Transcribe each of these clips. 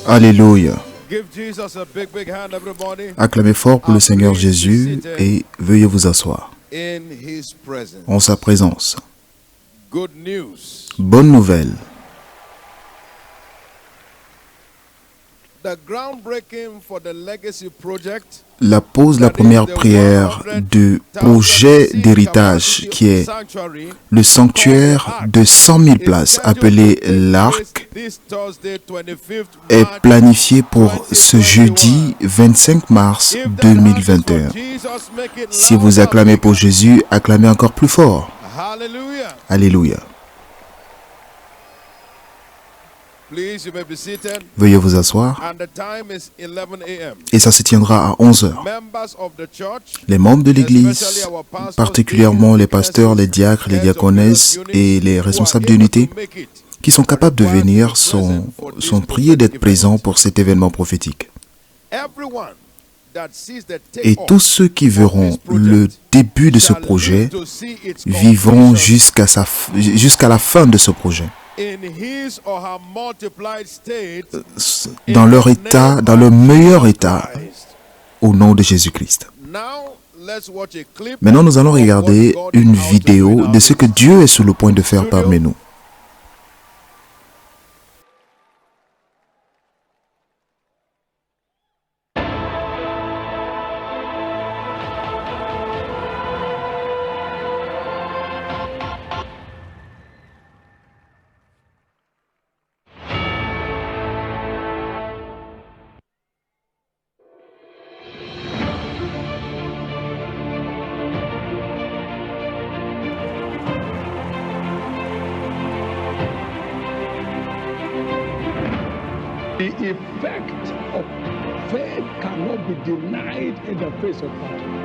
Alléluia. Acclamez fort pour le Seigneur Jésus et veuillez vous asseoir en sa présence. Bonne nouvelle. La première prière du projet d'héritage qui est le sanctuaire de 100 000 places appelé l'Arc est planifié pour ce jeudi 25 mars 2021. Si vous acclamez pour Jésus, acclamez encore plus fort. Alléluia. Veuillez vous asseoir. Et ça se tiendra à 11 h. Les membres de l'Église, particulièrement les pasteurs, les diacres, les diaconesses et les responsables d'unité, qui sont capables de venir, sont priés d'être présents pour cet événement prophétique. Et tous ceux qui verront le début de ce projet vivront jusqu'à la fin de ce projet. Dans leur état, dans leur meilleur état, au nom de Jésus-Christ. Maintenant, nous allons regarder une vidéo de ce que Dieu est sur le point de faire parmi nous. The effect of faith cannot be denied in the face of God.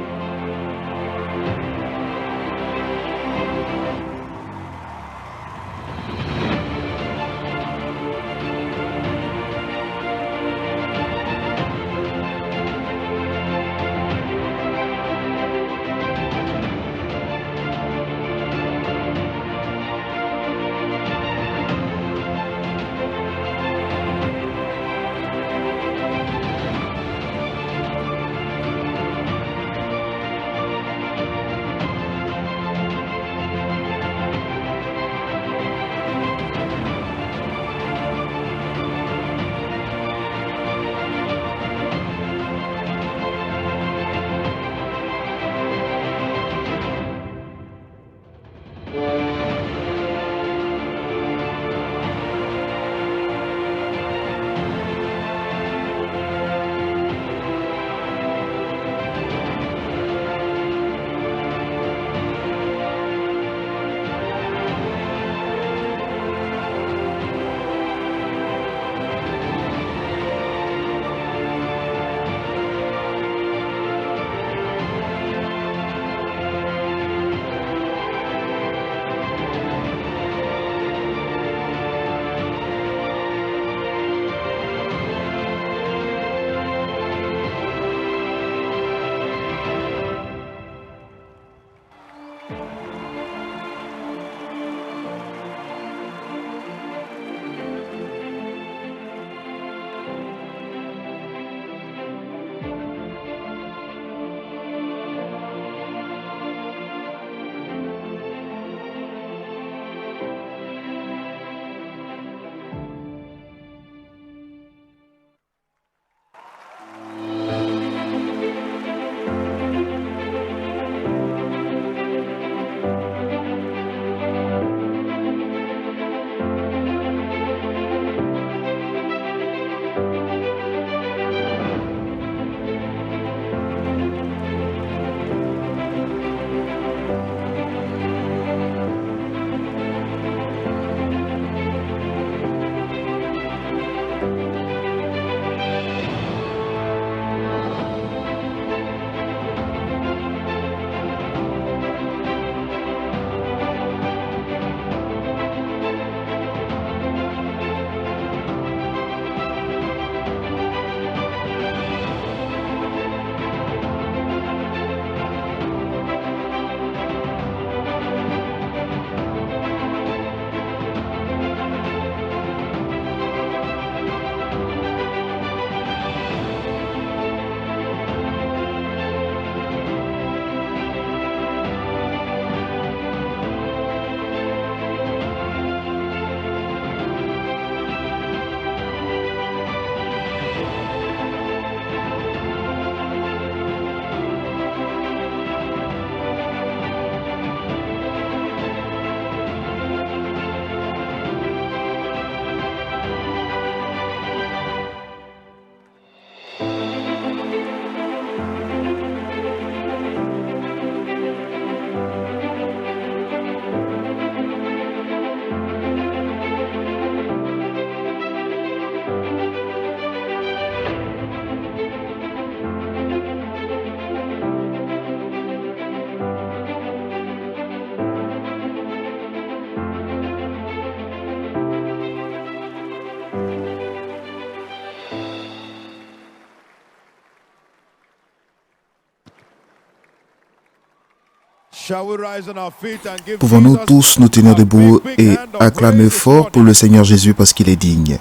Pouvons-nous tous nous tenir debout et acclamer fort pour le Seigneur Jésus parce qu'il est digne.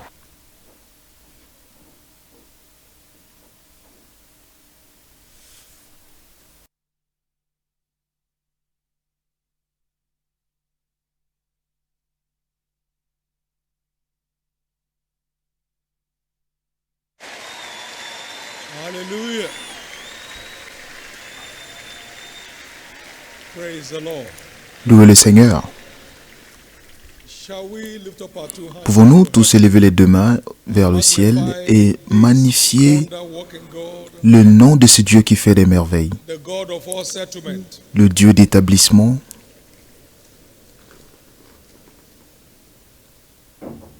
Hallelujah. Praise the Lord. Louez le Seigneur. Shall we lift up our two hands? Pouvons-nous tous élever les deux mains vers le ciel et magnifier Wonder-working God, le nom de ce Dieu qui fait des merveilles, the God of all settlement. le Dieu d'établissement.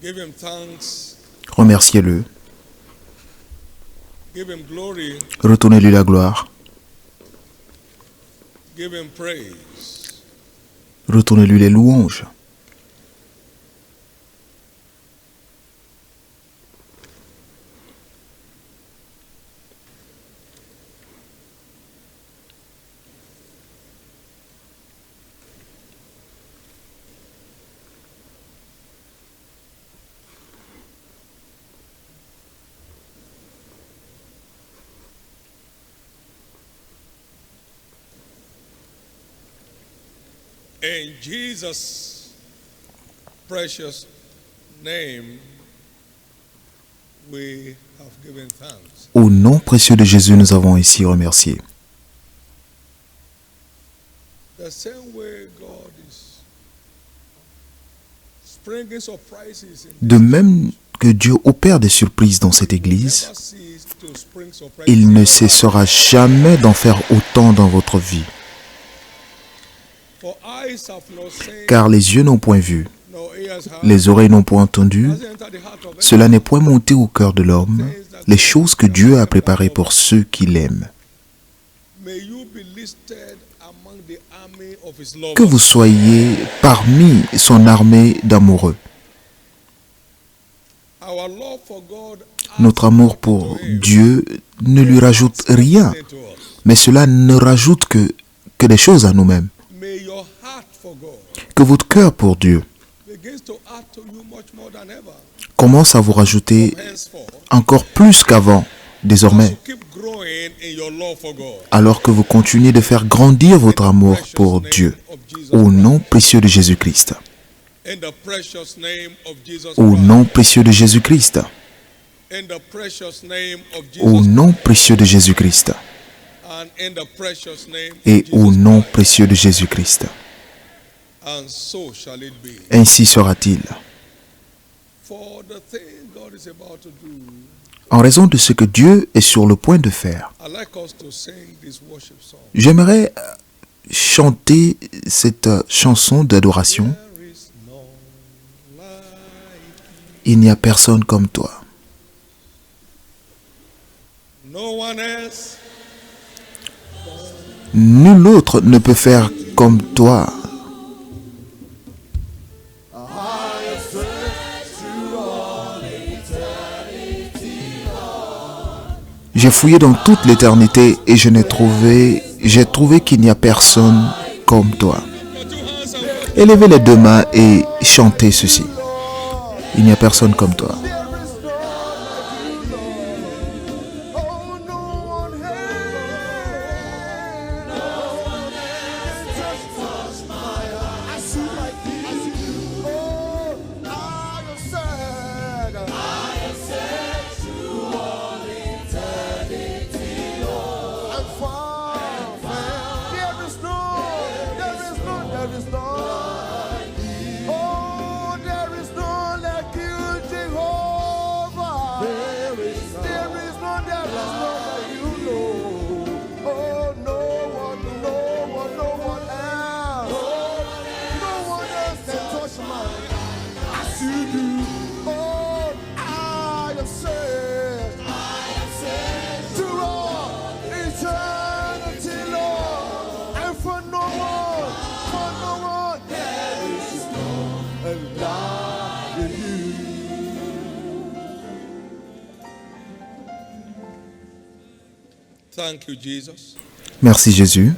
Give him thanks. Remerciez-le. Give him glory. Retournez-lui la gloire. Give him praise. Retournez-lui les louanges. In Jesus' precious name, we have given thanks. Au nom précieux de Jésus, nous avons ici remercié. The same way God is springing surprises in De même que Dieu opère des surprises dans cette Église, never cease to spring surprises il in ne your cessera life. jamais d'en faire autant dans votre vie. For eyes have not seen, Car les yeux n'ont point vu, nor ears heard, les oreilles n'ont point entendu, hasn't entered the heart of cela n'est point monté au cœur de l'homme, les choses que Dieu a préparées pour ceux qui l'aiment. May you be listed among the army of his lovers. Que vous soyez parmi son armée d'amoureux. Our love for God Notre amour pour Dieu ne lui rajoute rien, adds to us. mais cela ne rajoute que des choses à nous-mêmes. May your heart for God Que votre cœur pour Dieu begins to add to you much more than ever. commence à vous rajouter Henceforth, encore plus qu'avant, désormais, to keep growing in your love for God. alors que vous continuez de faire grandir votre amour pour Dieu. Au nom précieux de Jésus-Christ. In the precious name of Jesus Au Christ. nom précieux de Jésus-Christ. In the precious name of Au Jesus nom précieux de Jésus-Christ. and in the precious name Et of au Jesus nom Christ. précieux de Jésus-Christ. And so shall it be. Ainsi sera-t-il. For the thing God is about to do, En raison de ce que Dieu est sur le point de faire, I'd like us to sing this worship song. j'aimerais chanter cette chanson d'adoration. There is none like Il n'y a personne comme toi. no one else. Nul autre ne peut faire comme toi. J'ai fouillé dans toute l'éternité et j'ai trouvé qu'il n'y a personne comme toi. Your two hands and Élevez les deux mains et chantez ceci. Il n'y a personne comme toi. thank you, Jesus. Merci Jésus.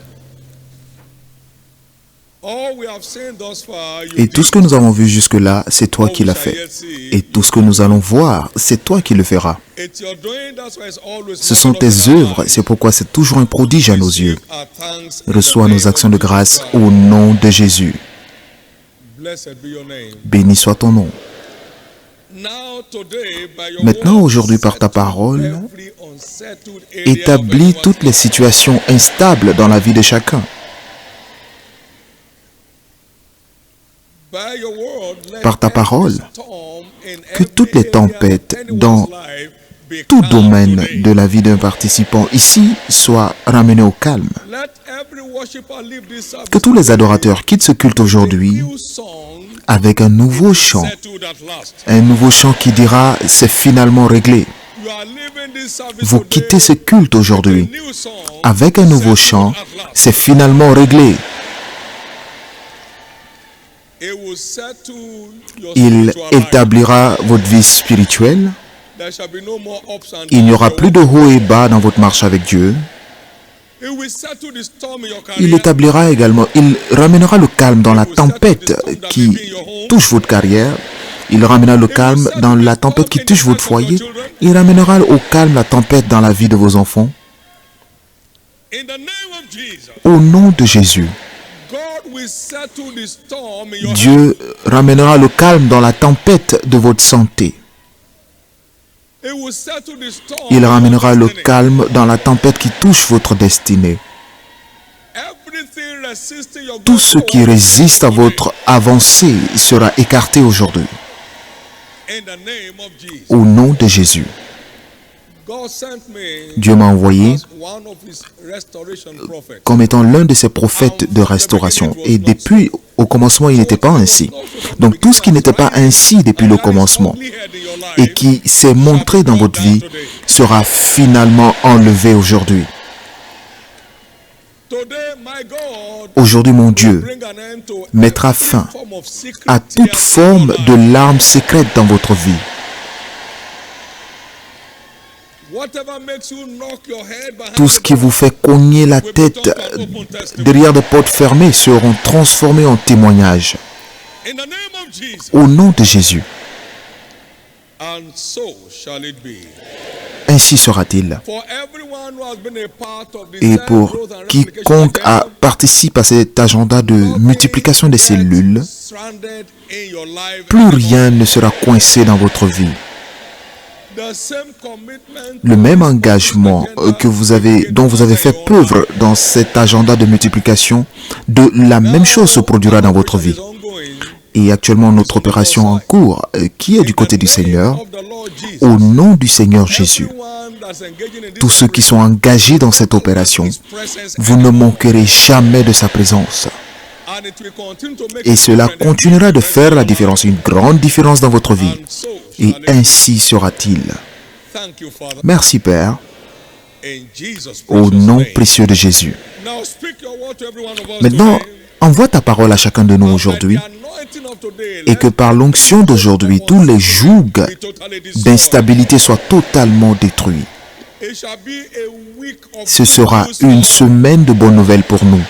Et tout ce que nous avons vu jusque-là, c'est toi qui l'as fait. Et tout ce que nous allons voir, c'est toi qui le feras. Ce sont tes œuvres, c'est pourquoi c'est toujours un prodige à nos yeux. Reçois nos actions de grâce au nom de Jésus. Béni soit ton nom. Maintenant, aujourd'hui, par ta parole, établis toutes les situations instables dans la vie de chacun. Par ta parole, que toutes les tempêtes dans tout domaine de la vie d'un participant ici soient ramenées au calme. Que tous les adorateurs quittent ce culte aujourd'hui avec un nouveau chant qui dira « c'est finalement réglé ». Vous quittez ce culte aujourd'hui avec un nouveau chant « c'est finalement réglé ». Il établira votre vie spirituelle. Il n'y aura plus de haut et bas dans votre marche avec Dieu. Il établira également, il ramènera le calme dans la tempête qui touche votre carrière. Il ramènera le calme dans la tempête qui touche votre foyer. Il ramènera au calme la tempête dans la vie de vos enfants. Au nom de Jésus. Dieu ramènera le calme dans la tempête de votre santé. Il ramènera le calme dans la tempête qui touche votre destinée. Tout ce qui résiste à votre avancée sera écarté aujourd'hui. Au nom de Jésus. Dieu m'a envoyé comme étant l'un de ses prophètes de restauration. Et depuis au commencement, il n'était pas ainsi. Donc tout ce qui n'était pas ainsi depuis le commencement et qui s'est montré dans votre vie sera finalement enlevé aujourd'hui. Aujourd'hui, mon Dieu mettra fin à toute forme de larmes secrètes dans votre vie. Tout ce qui vous fait cogner la tête derrière des portes fermées seront transformés en témoignages. Au nom de Jésus. Ainsi sera-t-il. Et pour quiconque participe à cet agenda de multiplication des cellules, plus rien ne sera coincé dans votre vie. Le même engagement dont vous avez fait preuve dans cet agenda de multiplication, de la même chose se produira dans votre vie. Et actuellement, notre opération en cours, qui est du côté du Seigneur, au nom du Seigneur Jésus. Tous ceux qui sont engagés dans cette opération, vous ne manquerez jamais de sa présence. Et cela continuera de faire la différence, une grande différence dans votre vie. Et ainsi sera-t-il. Merci Père, au nom précieux de Jésus. Maintenant, envoie ta parole à chacun de nous aujourd'hui et que par l'onction d'aujourd'hui, tous les jougs d'instabilité soient totalement détruits. Ce sera une semaine de bonnes nouvelles pour nous.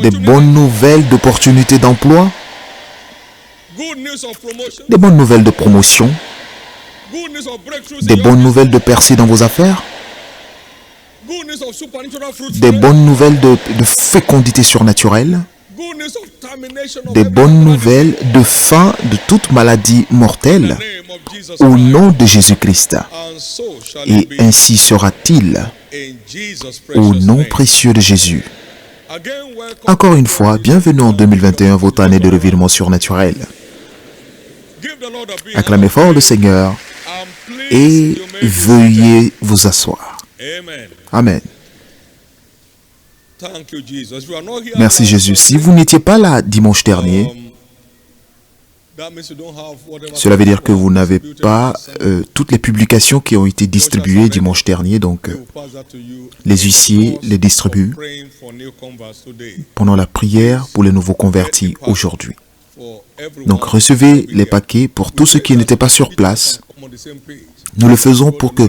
Des bonnes nouvelles d'opportunités d'emploi, des bonnes nouvelles de promotion, des bonnes nouvelles de percée dans vos affaires, des bonnes nouvelles de fécondité surnaturelle, des bonnes nouvelles de fin de toute maladie mortelle, au nom de Jésus-Christ. Et ainsi sera-t-il, au nom précieux de Jésus. Encore une fois, bienvenue en 2021, votre année de revirement surnaturel. Acclamez fort le Seigneur et veuillez vous asseoir. Amen. Merci Jésus. Si vous n'étiez pas là dimanche dernier, cela veut dire que vous n'avez pas toutes les publications qui ont été distribuées dimanche dernier. Donc, les huissiers les distribuent pendant la prière pour les nouveaux convertis aujourd'hui. Donc, recevez les paquets pour tous ceux qui n'étaient pas sur place. Nous le faisons pour que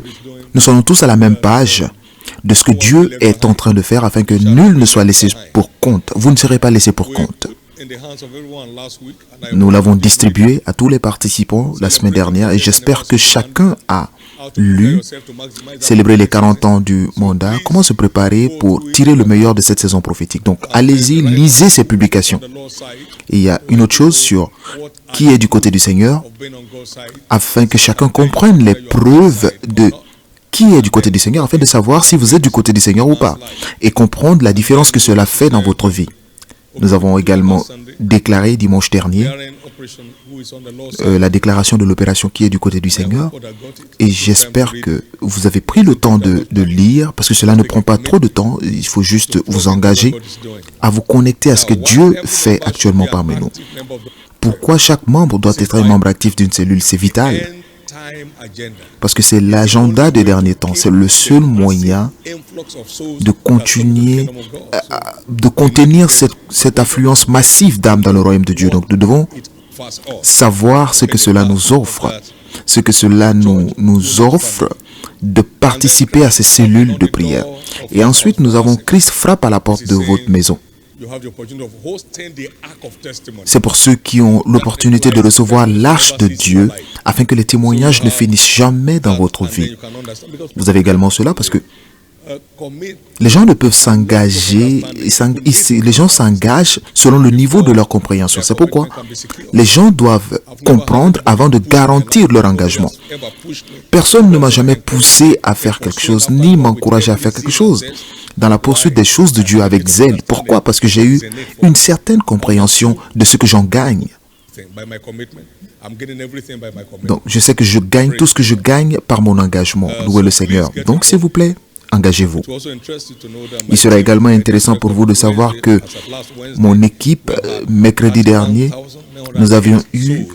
nous soyons tous à la même page de ce que Dieu est en train de faire afin que nul ne soit laissé pour compte. Vous ne serez pas laissé pour compte. Nous l'avons distribué à tous les participants la semaine dernière et j'espère que chacun a lu, célébrer les 40 ans du mandat, comment se préparer pour tirer le meilleur de cette saison prophétique. Donc, allez-y, lisez ces publications. Et il y a une autre chose sur qui est du côté du Seigneur, afin que chacun comprenne les preuves de qui est du côté du Seigneur, afin de savoir si vous êtes du côté du Seigneur ou pas, et comprendre la différence que cela fait dans votre vie. Nous avons également déclaré dimanche dernier la déclaration de l'opération qui est du côté du Seigneur. Et j'espère que vous avez pris le temps de lire, parce que cela ne prend pas trop de temps. Il faut juste vous engager à vous connecter à ce que Dieu fait actuellement parmi nous. Pourquoi chaque membre doit être un membre actif d'une cellule? C'est vital. Parce que c'est l'agenda des derniers temps. C'est le seul moyen de continuer, de contenir cette affluence massive d'âmes dans le royaume de Dieu. Donc nous devons savoir ce que cela nous offre. Ce que cela nous offre de participer à ces cellules de prière. Et ensuite, nous avons Christ frappe à la porte de votre maison. C'est pour ceux qui ont l'opportunité de recevoir l'arche de Dieu afin que les témoignages ne finissent jamais dans votre vie. Vous avez également cela parce que les gens ne peuvent s'engager, les gens s'engagent selon le niveau de leur compréhension. C'est pourquoi les gens doivent comprendre avant de garantir leur engagement. Personne ne m'a jamais poussé à faire quelque chose, ni m'encouragé à faire quelque chose dans la poursuite des choses de Dieu avec zèle. Pourquoi? Parce que j'ai eu une certaine compréhension de ce que j'en gagne. Donc, je sais que je gagne tout ce que je gagne par mon engagement. Louez le Seigneur. Donc, s'il vous plaît, engagez-vous. Il sera également intéressant pour vous de savoir que mon équipe, mercredi dernier, nous avions eu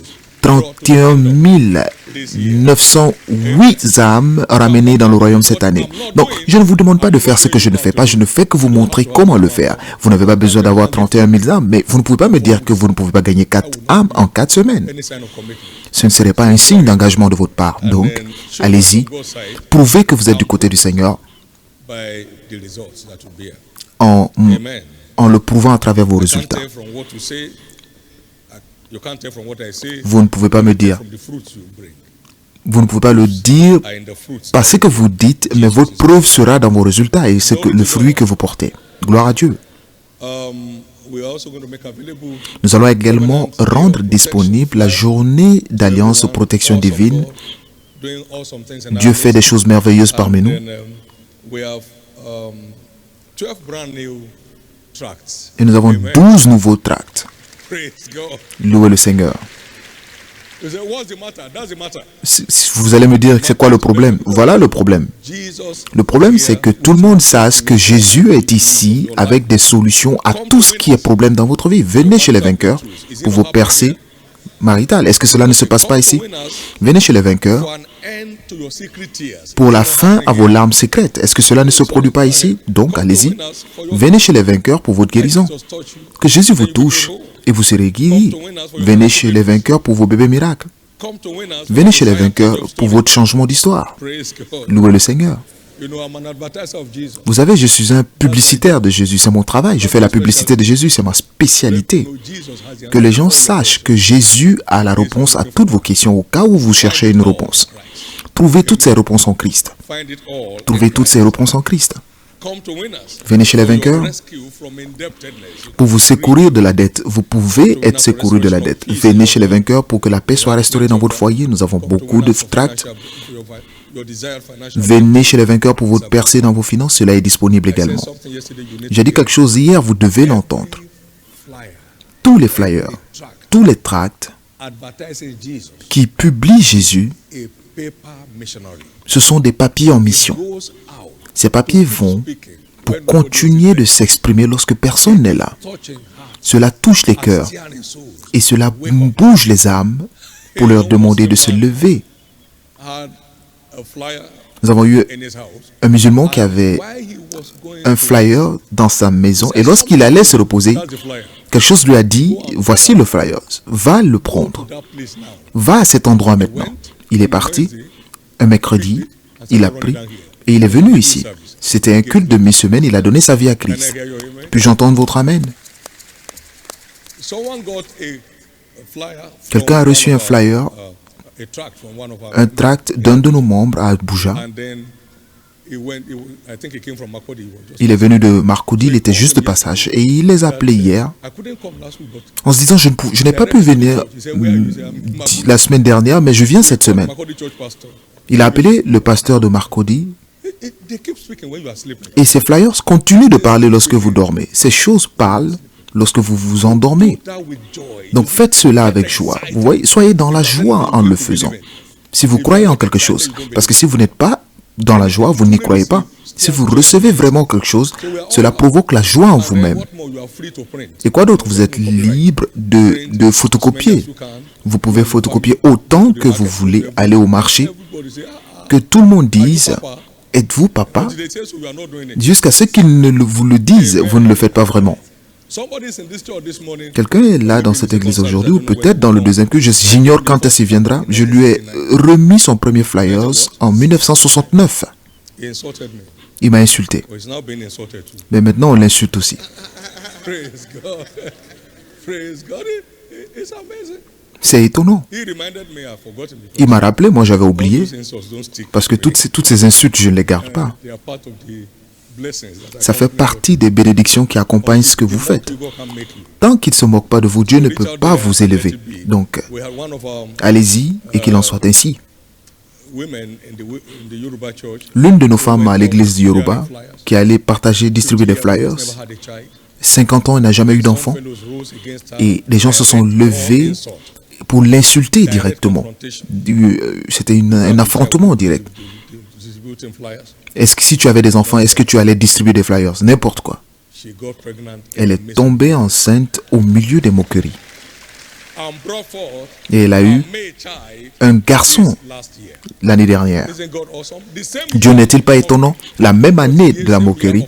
31 908 âmes ramenées dans le royaume cette année. Donc, je ne vous demande pas de faire ce que je ne fais pas. Je ne fais que vous montrer comment le faire. Vous n'avez pas besoin d'avoir 31 000 âmes, mais vous ne pouvez pas me dire que vous ne pouvez pas gagner 4 âmes en 4 semaines. Ce ne serait pas un signe d'engagement de votre part. Donc, allez-y. Prouvez que vous êtes du côté du Seigneur en le prouvant à travers vos résultats. Vous ne pouvez pas me dire, vous ne pouvez pas le dire par ce que vous dites, mais votre preuve sera dans vos résultats et c'est le fruit que vous portez. Gloire à Dieu. Nous allons également rendre disponible la journée d'alliance de protection divine. Dieu fait des choses merveilleuses parmi nous. Et nous avons 12 nouveaux tracts. Louez le Seigneur. Vous allez me dire, c'est quoi le problème? Voilà le problème. Le problème, c'est que tout le monde sache que Jésus est ici avec des solutions à tout ce qui est problème dans votre vie. Venez chez les vainqueurs pour vos percées maritales. Est-ce que cela ne se passe pas ici? Venez chez les vainqueurs pour la fin à vos larmes secrètes. Est-ce que cela ne se produit pas ici? Donc, allez-y. Venez chez les vainqueurs pour votre guérison. Que Jésus vous touche et vous serez guéri. Venez chez les vainqueurs pour vos bébés miracles. Venez chez les vainqueurs pour votre changement d'histoire. Louez le Seigneur. Vous savez, je suis un publicitaire de Jésus. C'est mon travail. Je fais la publicité de Jésus. C'est ma spécialité. Que les gens sachent que Jésus a la réponse à toutes vos questions au cas où vous cherchez une réponse. Trouvez toutes ces réponses en Christ. Trouvez toutes ces réponses en Christ. Venez chez les vainqueurs pour vous secourir de la dette. Vous pouvez être secouru de la dette. Venez chez les vainqueurs pour que la paix soit restaurée dans votre foyer. Nous avons beaucoup de tracts. Venez chez les vainqueurs pour votre percée dans vos finances. Cela est disponible également. J'ai dit quelque chose hier, vous devez l'entendre. Tous les flyers, tous les tracts qui publient Jésus, ce sont des papiers en mission. Ces papiers vont pour continuer de s'exprimer lorsque personne n'est là. Cela touche les cœurs et cela bouge les âmes pour leur demander de se lever. Nous avons eu un musulman qui avait un flyer dans sa maison et lorsqu'il allait se reposer, quelque chose lui a dit, voici le flyer, va le prendre. Va à cet endroit maintenant. Il est parti, un mercredi, il a pris et il est venu ici. C'était un culte de mi-semaine, il a donné sa vie à Christ. Puis-je entendre votre amen? Quelqu'un a reçu un flyer, un tract d'un de nos membres à Abuja. Il est venu de Marcoudi, il était juste de passage. Et il les a appelés hier en se disant, je n'ai pas pu venir la semaine dernière, mais je viens cette semaine. Il a appelé le pasteur de Marcoudi. Et ces flyers continuent de parler lorsque vous dormez. Ces choses parlent lorsque vous vous endormez. Donc faites cela avec joie. Vous voyez, soyez dans la joie en le faisant. Si vous croyez en quelque chose, parce que si vous n'êtes pas dans la joie, vous n'y croyez pas. Si vous recevez vraiment quelque chose, cela provoque la joie en vous-même. Et quoi d'autre? Vous êtes libre de photocopier. Vous pouvez photocopier autant que vous voulez, aller au marché, que tout le monde dise « Êtes-vous papa ?» Jusqu'à ce qu'ils ne vous le disent, vous ne le faites pas vraiment. Quelqu'un est là dans cette église aujourd'hui, ou peut-être dans le deuxième culte, j'ignore quand est-ce qu'il viendra. Je lui ai remis son premier flyers en 1969. Il m'a insulté. Mais maintenant, on l'insulte aussi. C'est étonnant. Il m'a rappelé, moi j'avais oublié, parce que toutes ces insultes, je ne les garde pas. Ça fait partie des bénédictions qui accompagnent ce que vous faites. Tant qu'il ne se moque pas de vous, Dieu ne peut pas vous élever. Donc, allez-y et qu'il en soit ainsi. L'une de nos femmes à l'église du Yoruba, qui allait distribuer des flyers, 50 ans, elle n'a jamais eu d'enfant. Et les gens se sont levés pour l'insulter directement. C'était un affrontement direct. Est-ce que si tu avais des enfants, est-ce que tu allais distribuer des flyers? N'importe quoi. Elle est tombée enceinte au milieu des moqueries. Et elle a eu un garçon l'année dernière. Dieu n'est-il pas étonnant? La même année de la moquerie,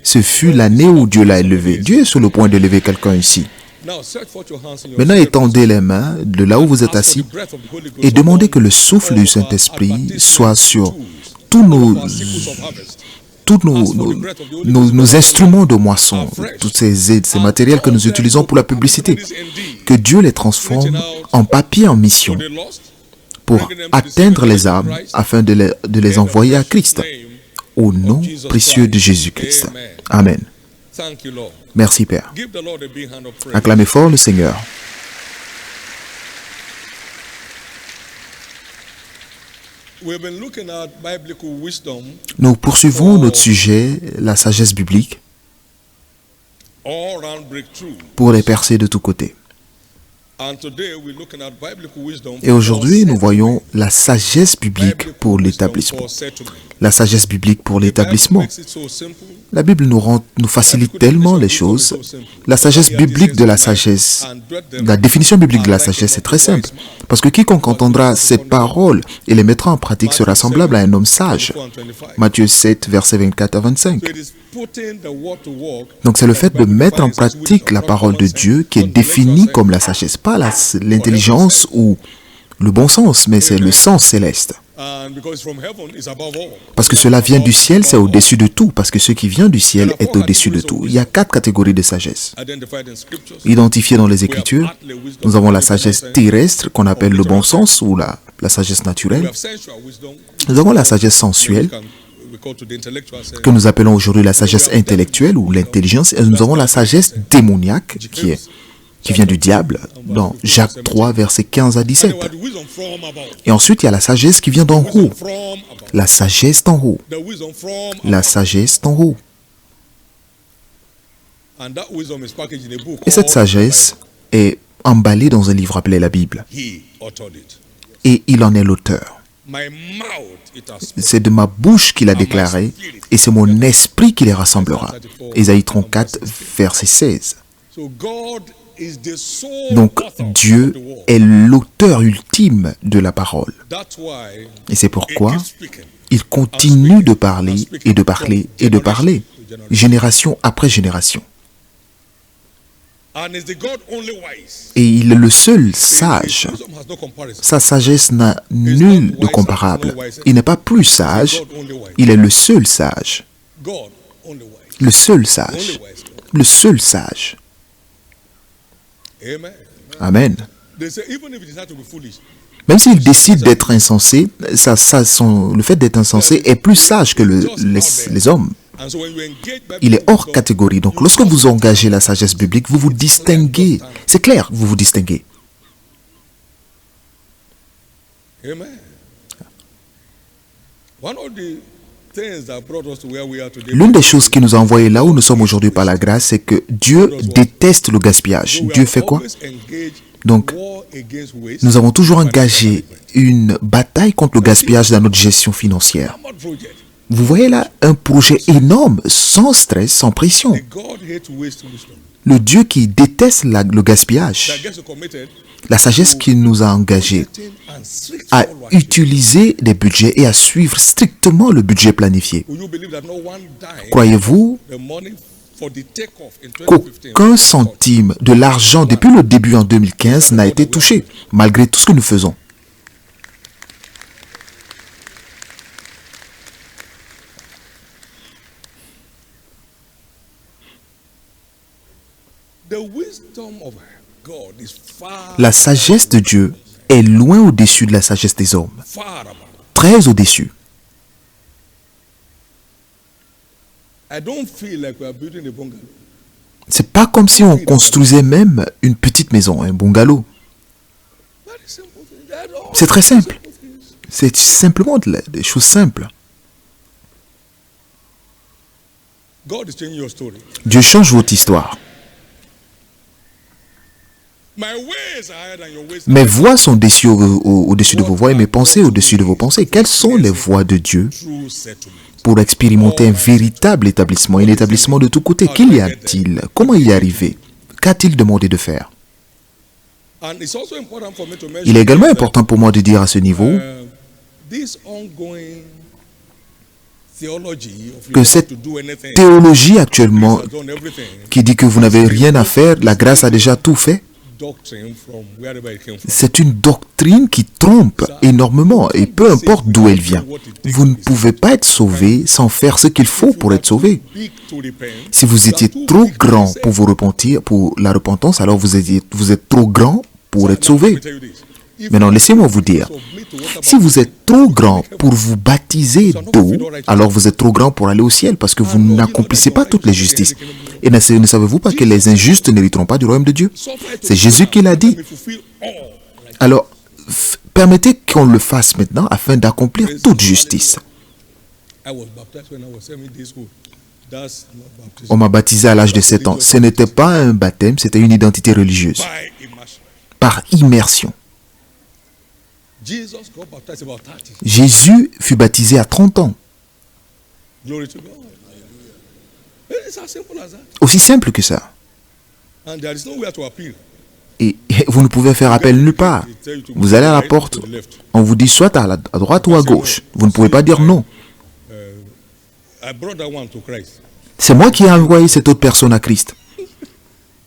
ce fut l'année où Dieu l'a élevé. Dieu est sur le point d'élever quelqu'un ici. Maintenant, étendez les mains de là où vous êtes assis et demandez que le souffle du Saint-Esprit soit sur tous nos instruments de moisson, tous ces aides, ces matériels que nous utilisons pour la publicité. Que Dieu les transforme en papier en mission pour atteindre les âmes afin de les envoyer à Christ. Au nom précieux de Jésus-Christ. Amen. Merci Père. Acclamez fort le Seigneur. Nous poursuivons notre sujet, la sagesse biblique, pour les percer de tous côtés. Et aujourd'hui, nous voyons la sagesse biblique pour l'établissement. La sagesse biblique pour l'établissement. La Bible nous facilite tellement les choses. La sagesse biblique de la sagesse, la définition biblique de la sagesse est très simple. Parce que quiconque entendra cette parole et les mettra en pratique sera semblable à un homme sage. Matthieu 7, versets 24 à 25. Donc c'est le fait de mettre en pratique la parole de Dieu qui est définie comme la sagesse. Pas l'intelligence ou le bon sens, mais c'est le sens céleste. Parce que cela vient du ciel, c'est au-dessus de tout. Parce que ce qui vient du ciel est au-dessus de tout. Il y a 4 catégories de sagesse. Identifiées dans les Écritures, nous avons la sagesse terrestre qu'on appelle le bon sens ou la sagesse naturelle. Nous avons la sagesse sensuelle que nous appelons aujourd'hui la sagesse intellectuelle ou l'intelligence. Et nous avons la sagesse démoniaque qui vient du diable, dans Jacques 3, versets 15 à 17. Et ensuite, il y a la sagesse qui vient d'en haut. La sagesse d'en haut. La sagesse d'en haut. Et cette sagesse est emballée dans un livre appelé la Bible. Et il en est l'auteur. C'est de ma bouche qu'il a déclaré, et c'est mon esprit qui les rassemblera. Ésaïe 34, verset 16. Donc, Dieu est l'auteur ultime de la parole. Et c'est pourquoi il continue de parler et de parler et de parler, génération après génération. Et il est le seul sage. Sa sagesse n'a nul de comparable. Il n'est pas plus sage, il est le seul sage. God, only wise. Le seul sage. Le seul sage. Amen. Amen. They say even if it decide to be foolish, Même s'il décide d'être insensé, le fait d'être insensé est plus sage que les hommes. and so when you engage Bible Il est hors wisdom, catégorie. Donc, lorsque vous engagez la sagesse biblique, vous vous distinguez. C'est clair, vous vous distinguez. amen. One of the things that brought us to where we are today, L'une des choses qui nous a envoyés là où nous sommes aujourd'hui par la grâce, c'est que Dieu déteste le gaspillage. we Dieu have fait quoi? always engaged Donc, war against waste. nous avons toujours engagé une bataille contre le gaspillage dans notre gestion financière. What project? Vous voyez là un projet énorme, sans stress, sans pression. The God hates waste wisdom. Le Dieu qui déteste le gaspillage, That gets you committed la sagesse qui nous a engagés and strict à follow. utiliser des budgets et à suivre strictement le budget planifié. Will you believe that no one dime Croyez-vous the money for the takeoff in 2015 qu'aucun centime de l'argent depuis le début en 2015 n'a été touché, malgré tout ce que nous faisons? The wisdom of God is far, La sagesse de Dieu est loin au-dessus de la sagesse des hommes, far above. très au-dessus. I don't feel like we are building a bungalow. C'est pas comme si on construisait même une petite maison, un bungalow. Very simple thing. That's all. C'est très simple. C'est simplement des choses simples. God is changing your story. Dieu change votre histoire. My ways are higher than your ways. Mes voies sont au-dessus de vos voies et mes pensées au-dessus de vos pensées. Quelles sont les voies de Dieu True settlement. pour expérimenter un véritable établissement, un établissement de tous côtés? Qu'il y a-t-il? Comment y arriver? Qu'a-t-il demandé de faire? And it's also important for me to mention Il est également that, important pour moi de dire à ce niveau this ongoing theology of you que don't have cette to do anything. théologie actuellement Jesus has done everything. qui dit que vous n'avez rien à faire, la grâce a déjà tout fait, Doctrine from wherever it came from. c'est une doctrine qui trompe énormément et peu importe d'où elle vient. Vous ne pouvez pas être sauvé sans faire ce qu'il faut pour être sauvé. Big to repent. Si vous étiez trop grand pour vous repentir, pour la repentance, alors vous êtes trop grand pour être Let me sauvé. tell you this. If Maintenant, laissez-moi vous dire, submit to what si vous êtes trop grand pour vous baptiser d'eau, alors vous êtes trop grand pour aller au ciel parce que vous n'accomplissez pas toutes les justices. Et ne savez-vous pas que les injustes n'hériteront pas du royaume de Dieu? C'est Jésus qui l'a dit. Alors, permettez qu'on le fasse maintenant afin d'accomplir toute justice. I was baptized when I was 7 days old. That's not baptism. On m'a baptisé à l'âge de 7 ans. Ce n'était pas un baptême, c'était une identité religieuse, By immersion. par immersion. Jesus got baptized about 30. Jésus fut baptisé à 30 ans. Glory to God. It's as simple as that. Aussi simple que ça. And there is nowhere to appeal. Et vous ne pouvez faire appel nulle part. Vous allez à la porte, on vous dit soit à droite ou à gauche. Vous ne pouvez pas dire non. I brought that one to Christ. C'est moi qui ai envoyé cette autre personne à Christ.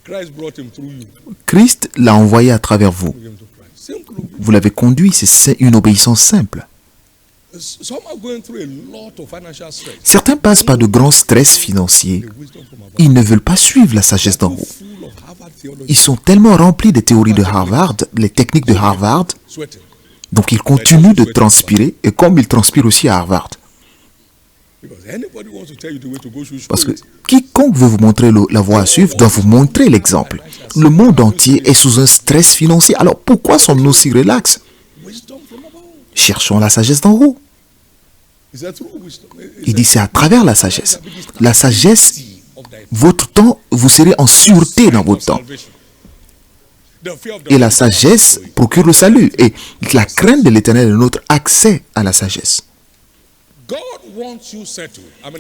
Christ brought him through you. Christ l'a envoyé à travers vous. Bring him to Christ. Simple. Vous l'avez conduit, c'est une obéissance simple. Some are going through a lot of financial stress. Certains passent par de grands stress financiers. The wisdom from above. Ils ne veulent pas suivre la sagesse d'en haut. Full of Harvard theology. Ils sont tellement remplis des théories de Harvard, les techniques de Harvard, Sweating. donc ils continuent de transpirer, et comme ils transpirent aussi à Harvard. Because anybody wants to tell you the way to go, should Parce show que it. quiconque veut vous montrer la voie à suivre doit vous montrer l'exemple. Le monde entier est sous un stress financier. Alors pourquoi sommes-nous si relax? Wisdom from above. Cherchons la sagesse d'en haut. Is that true wisdom? Il dit c'est à travers la sagesse. La sagesse, votre temps, vous serez en sûreté dans votre temps. Et la sagesse procure le salut. Et la crainte de l'Éternel est notre accès à la sagesse.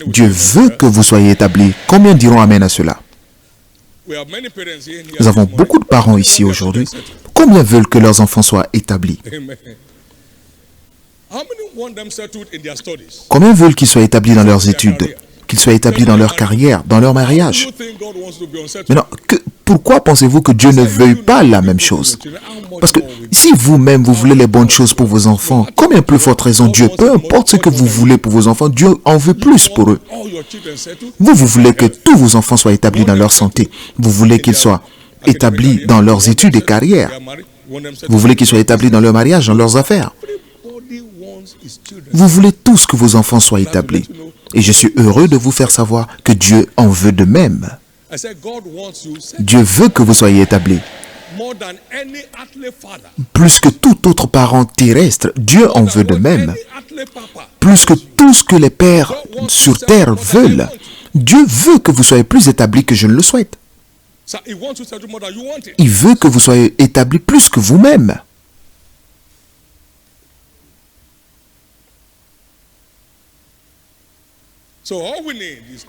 Dieu veut que vous soyez établis. Combien diront Amen à cela? Nous avons beaucoup de parents ici aujourd'hui. Combien veulent que leurs enfants soient établis? Combien veulent qu'ils soient établis dans leurs études, qu'ils soient établis dans leur carrière, dans leur mariage? Maintenant, pourquoi pensez-vous que Dieu ne veuille pas la même chose? Parce que si vous-même, vous voulez les bonnes choses pour vos enfants, combien plus forte raison Dieu, peu importe ce que vous voulez pour vos enfants, Dieu en veut plus pour eux. Vous voulez que tous vos enfants soient établis dans leur santé. Vous voulez qu'ils soient établis dans leurs études et carrières. Vous voulez qu'ils soient établis dans leur mariage, dans leurs affaires. Vous voulez tous que vos enfants soient établis. Et je suis heureux de vous faire savoir que Dieu en veut de même. Dieu veut que vous soyez établis. Plus que tout autre parent terrestre, Dieu en veut de même. Plus que tout ce que les pères sur terre veulent, Dieu veut que vous soyez plus établis que je ne le souhaite. Il veut que vous soyez établis plus que vous-même.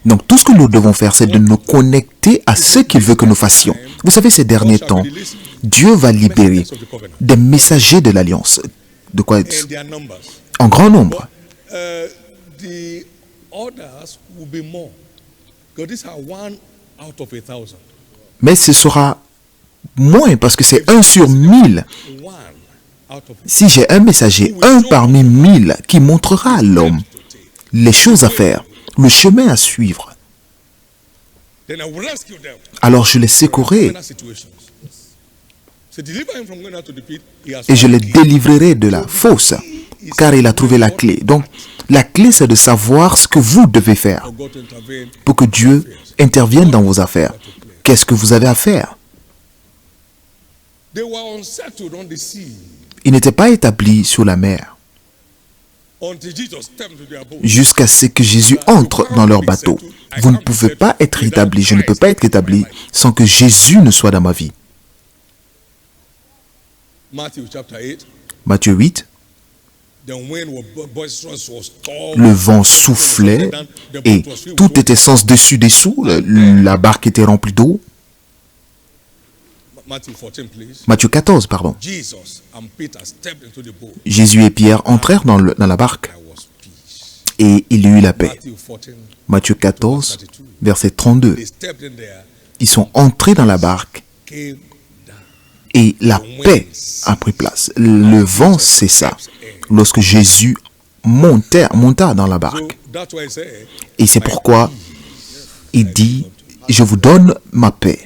Donc tout ce que nous devons faire, c'est de nous connecter à ce qu'il veut que nous fassions. Vous savez, ces derniers temps, Dieu va libérer des messagers de l'Alliance. De quoi? En grand nombre. Mais ce sera moins parce que c'est 1 sur 1000. Si j'ai un messager, 1 parmi 1000 qui montrera à l'homme les choses à faire, le chemin à suivre, alors je les secourrai et je les délivrerai de la fosse, car il a trouvé la clé. Donc, la clé, c'est de savoir ce que vous devez faire pour que Dieu intervienne dans vos affaires. Qu'est-ce que vous avez à faire? Ils n'étaient pas établis sur la mer jusqu'à ce que Jésus entre dans leur bateau. Vous ne pouvez pas être établi, je ne peux pas être établi sans que Jésus ne soit dans ma vie. Matthieu 8, le vent soufflait et tout était sens dessus dessous, la barque était remplie d'eau. Matthieu 14, pardon. Jésus et Pierre entrèrent dans la barque et il y eut la paix. Matthieu 14, verset 32. Ils sont entrés dans la barque et la paix a pris place. Le vent cessa lorsque Jésus monta dans la barque. Et c'est pourquoi il dit, je vous donne ma paix.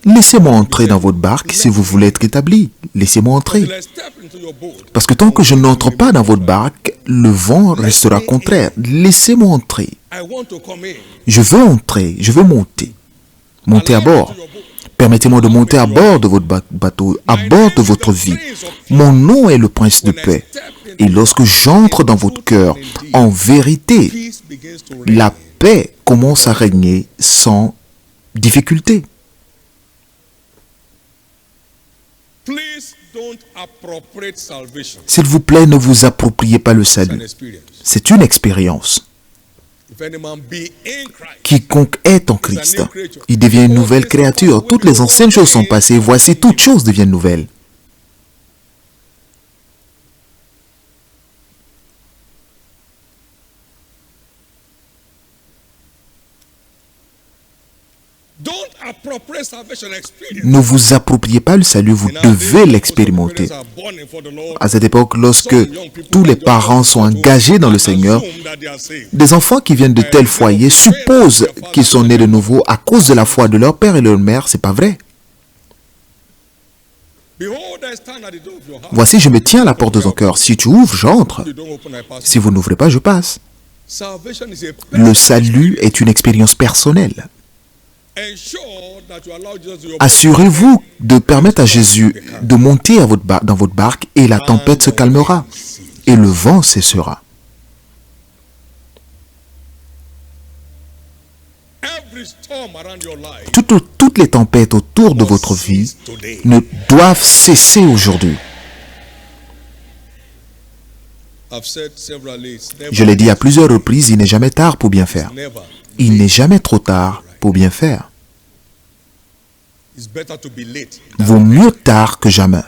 Laissez-moi entrer dans votre barque si vous voulez être établi. Laissez-moi entrer. Parce que tant que je n'entre pas dans votre barque, le vent restera contraire. Laissez-moi entrer. Je veux entrer, je veux monter. Monter à bord. Permettez-moi de monter à bord de votre bateau, à bord de votre vie. Mon nom est le prince de paix. Et lorsque j'entre dans votre cœur, en vérité, la paix commence à régner sans difficulté. S'il vous plaît, ne vous appropriez pas le salut. C'est une expérience. Quiconque est en Christ, il devient une nouvelle créature. Toutes les anciennes choses sont passées. Voici, toutes choses deviennent nouvelles. Ne vous appropriez pas le salut, vous devez l'expérimenter. À cette époque, lorsque tous les parents sont engagés dans le Seigneur, des enfants qui viennent de tels foyers supposent qu'ils sont nés de nouveau à cause de la foi de leur père et de leur mère. C'est pas vrai. Voici, je me tiens à la porte de ton cœur. Si tu ouvres, j'entre. Si vous n'ouvrez pas, je passe. Le salut est une expérience personnelle. Assurez-vous de permettre à Jésus de monter dans votre barque et la tempête se calmera et le vent cessera. Toutes les tempêtes autour de votre vie ne doivent cesser aujourd'hui. Je l'ai dit à plusieurs reprises, il n'est jamais tard pour bien faire. Il n'est jamais trop tard pour bien faire. Vaut mieux tard que jamais.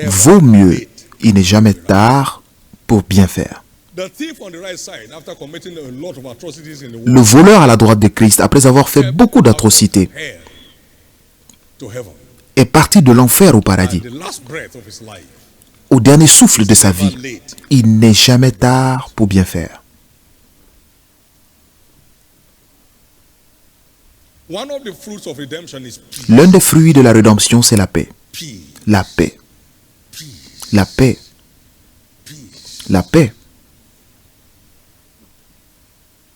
Vaut mieux, il n'est jamais tard pour bien faire. Le voleur à la droite de Christ, après avoir fait beaucoup d'atrocités, est parti de l'enfer au paradis. the last breath of his life. Au dernier souffle de sa vie, il n'est jamais tard pour bien faire. One of the fruits of redemption is peace. L'un des fruits de la rédemption, c'est la paix. Peace. La paix. Peace. La paix. Peace. La paix.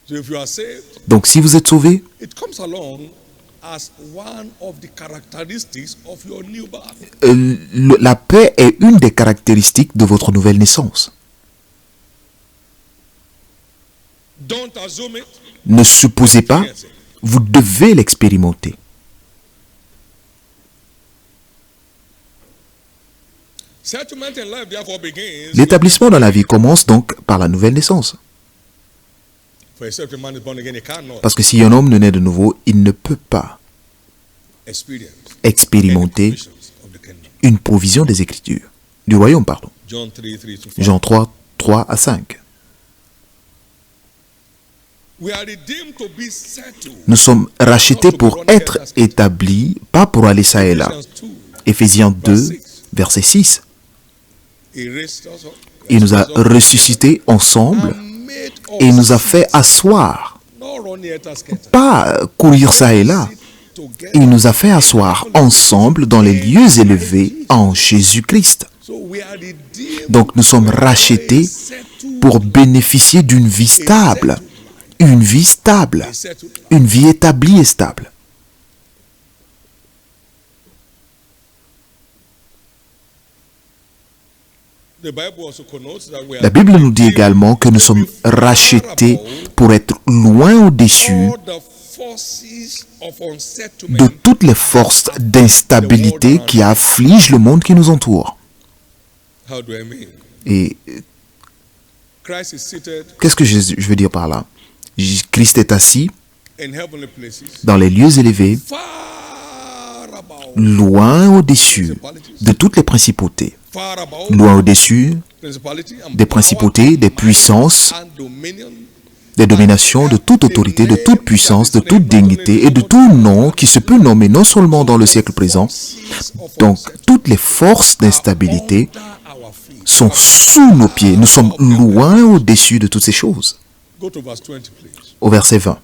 So if you are saved, Donc si vous êtes sauvé, it comes along as one of the characteristics of your new birth. la paix est une des caractéristiques de votre nouvelle naissance. Don't assume it. Ne supposez pas, vous devez l'expérimenter. Settlement in life therefore begins L'établissement dans la vie commence donc par la nouvelle naissance. for except a man is born again, he cannot Parce que si un homme ne naît de nouveau, il ne peut pas experience expérimenter any provisions of the kingdom. une provision des Écritures. Du royaume, pardon. John 3:3-5. Jean 3, 3 à 5. We are redeemed to be settled. Nous sommes rachetés pour être établis, pas pour aller ça et là. Ephesians 2, Éphésiens 2, verset 6. he raised us up, Il nous a ressuscités ensemble and made et us nous a fait asseoir, not only at us scattered, pas courir ça et là. together. Il nous a fait asseoir ensemble dans les lieux élevés en Jésus-Christ. So we are redeemed Donc nous sommes rachetés settled, pour bénéficier d'une vie stable. Une vie stable. settled. Une vie établie et stable. The Bible also connotes that we La are Bible nous dit également que nous sommes rachetés pour être loin au-dessus all the forces of de unsettlement. toutes les forces d'instabilité qui affligent le monde qui nous entoure. How do I mean? Et Christ is seated qu'est-ce que je veux dire par là? Christ est assis in heavenly places, dans les lieux élevés, far above loin au-dessus de toutes les principautés, far above loin au-dessus principality and des principautés, des puissances, and dominion, des dominations, de toute autorité, de toute puissance, de toute dignité et de tout nom qui se peut nommer non seulement dans le siècle présent. Donc, toutes les forces d'instabilité under our feet. sont sous nos pieds. Nous sommes loin au-dessus de toutes ces choses. Go to verse 20, please. Au verset 20.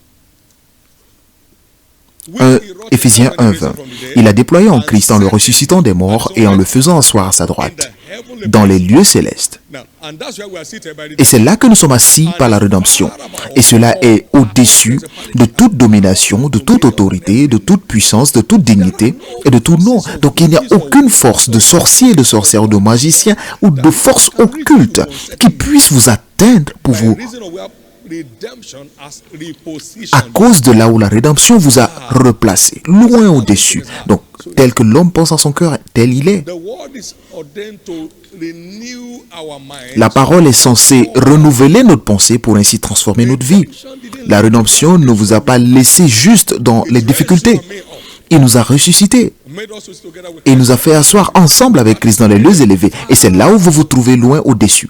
Which 1, he wrought Éphésiens in 1, the 20. from the dead, Il a déployé en and Christ en le set ressuscitant des morts et en le faisant asseoir à sa in droite, the heavenly dans les places. lieux célestes. Now, and that's where we are seated by the Et c'est là que nous sommes assis par la rédemption. Et cela est au-dessus de toute domination, de toute autorité, de toute puissance, de toute dignité et de tout nom. Donc il n'y a aucune force de sorcier, de sorcière, de magicien ou de force occulte qui puisse vous atteindre pour by vous reason of where redemption has à repositioned. cause de là où la rédemption vous a replacé, loin au-dessus. Donc, tel que l'homme pense en son cœur, tel il est. The word is ordained to renew our minds. La parole est censée renouveler notre pensée pour ainsi transformer notre vie. La rédemption ne vous a pas laissé juste dans les difficultés. Il nous a ressuscités Made us sit together with et il nous a fait asseoir ensemble avec Christ dans les lieux élevés. Et c'est là où vous vous trouvez loin au-dessus.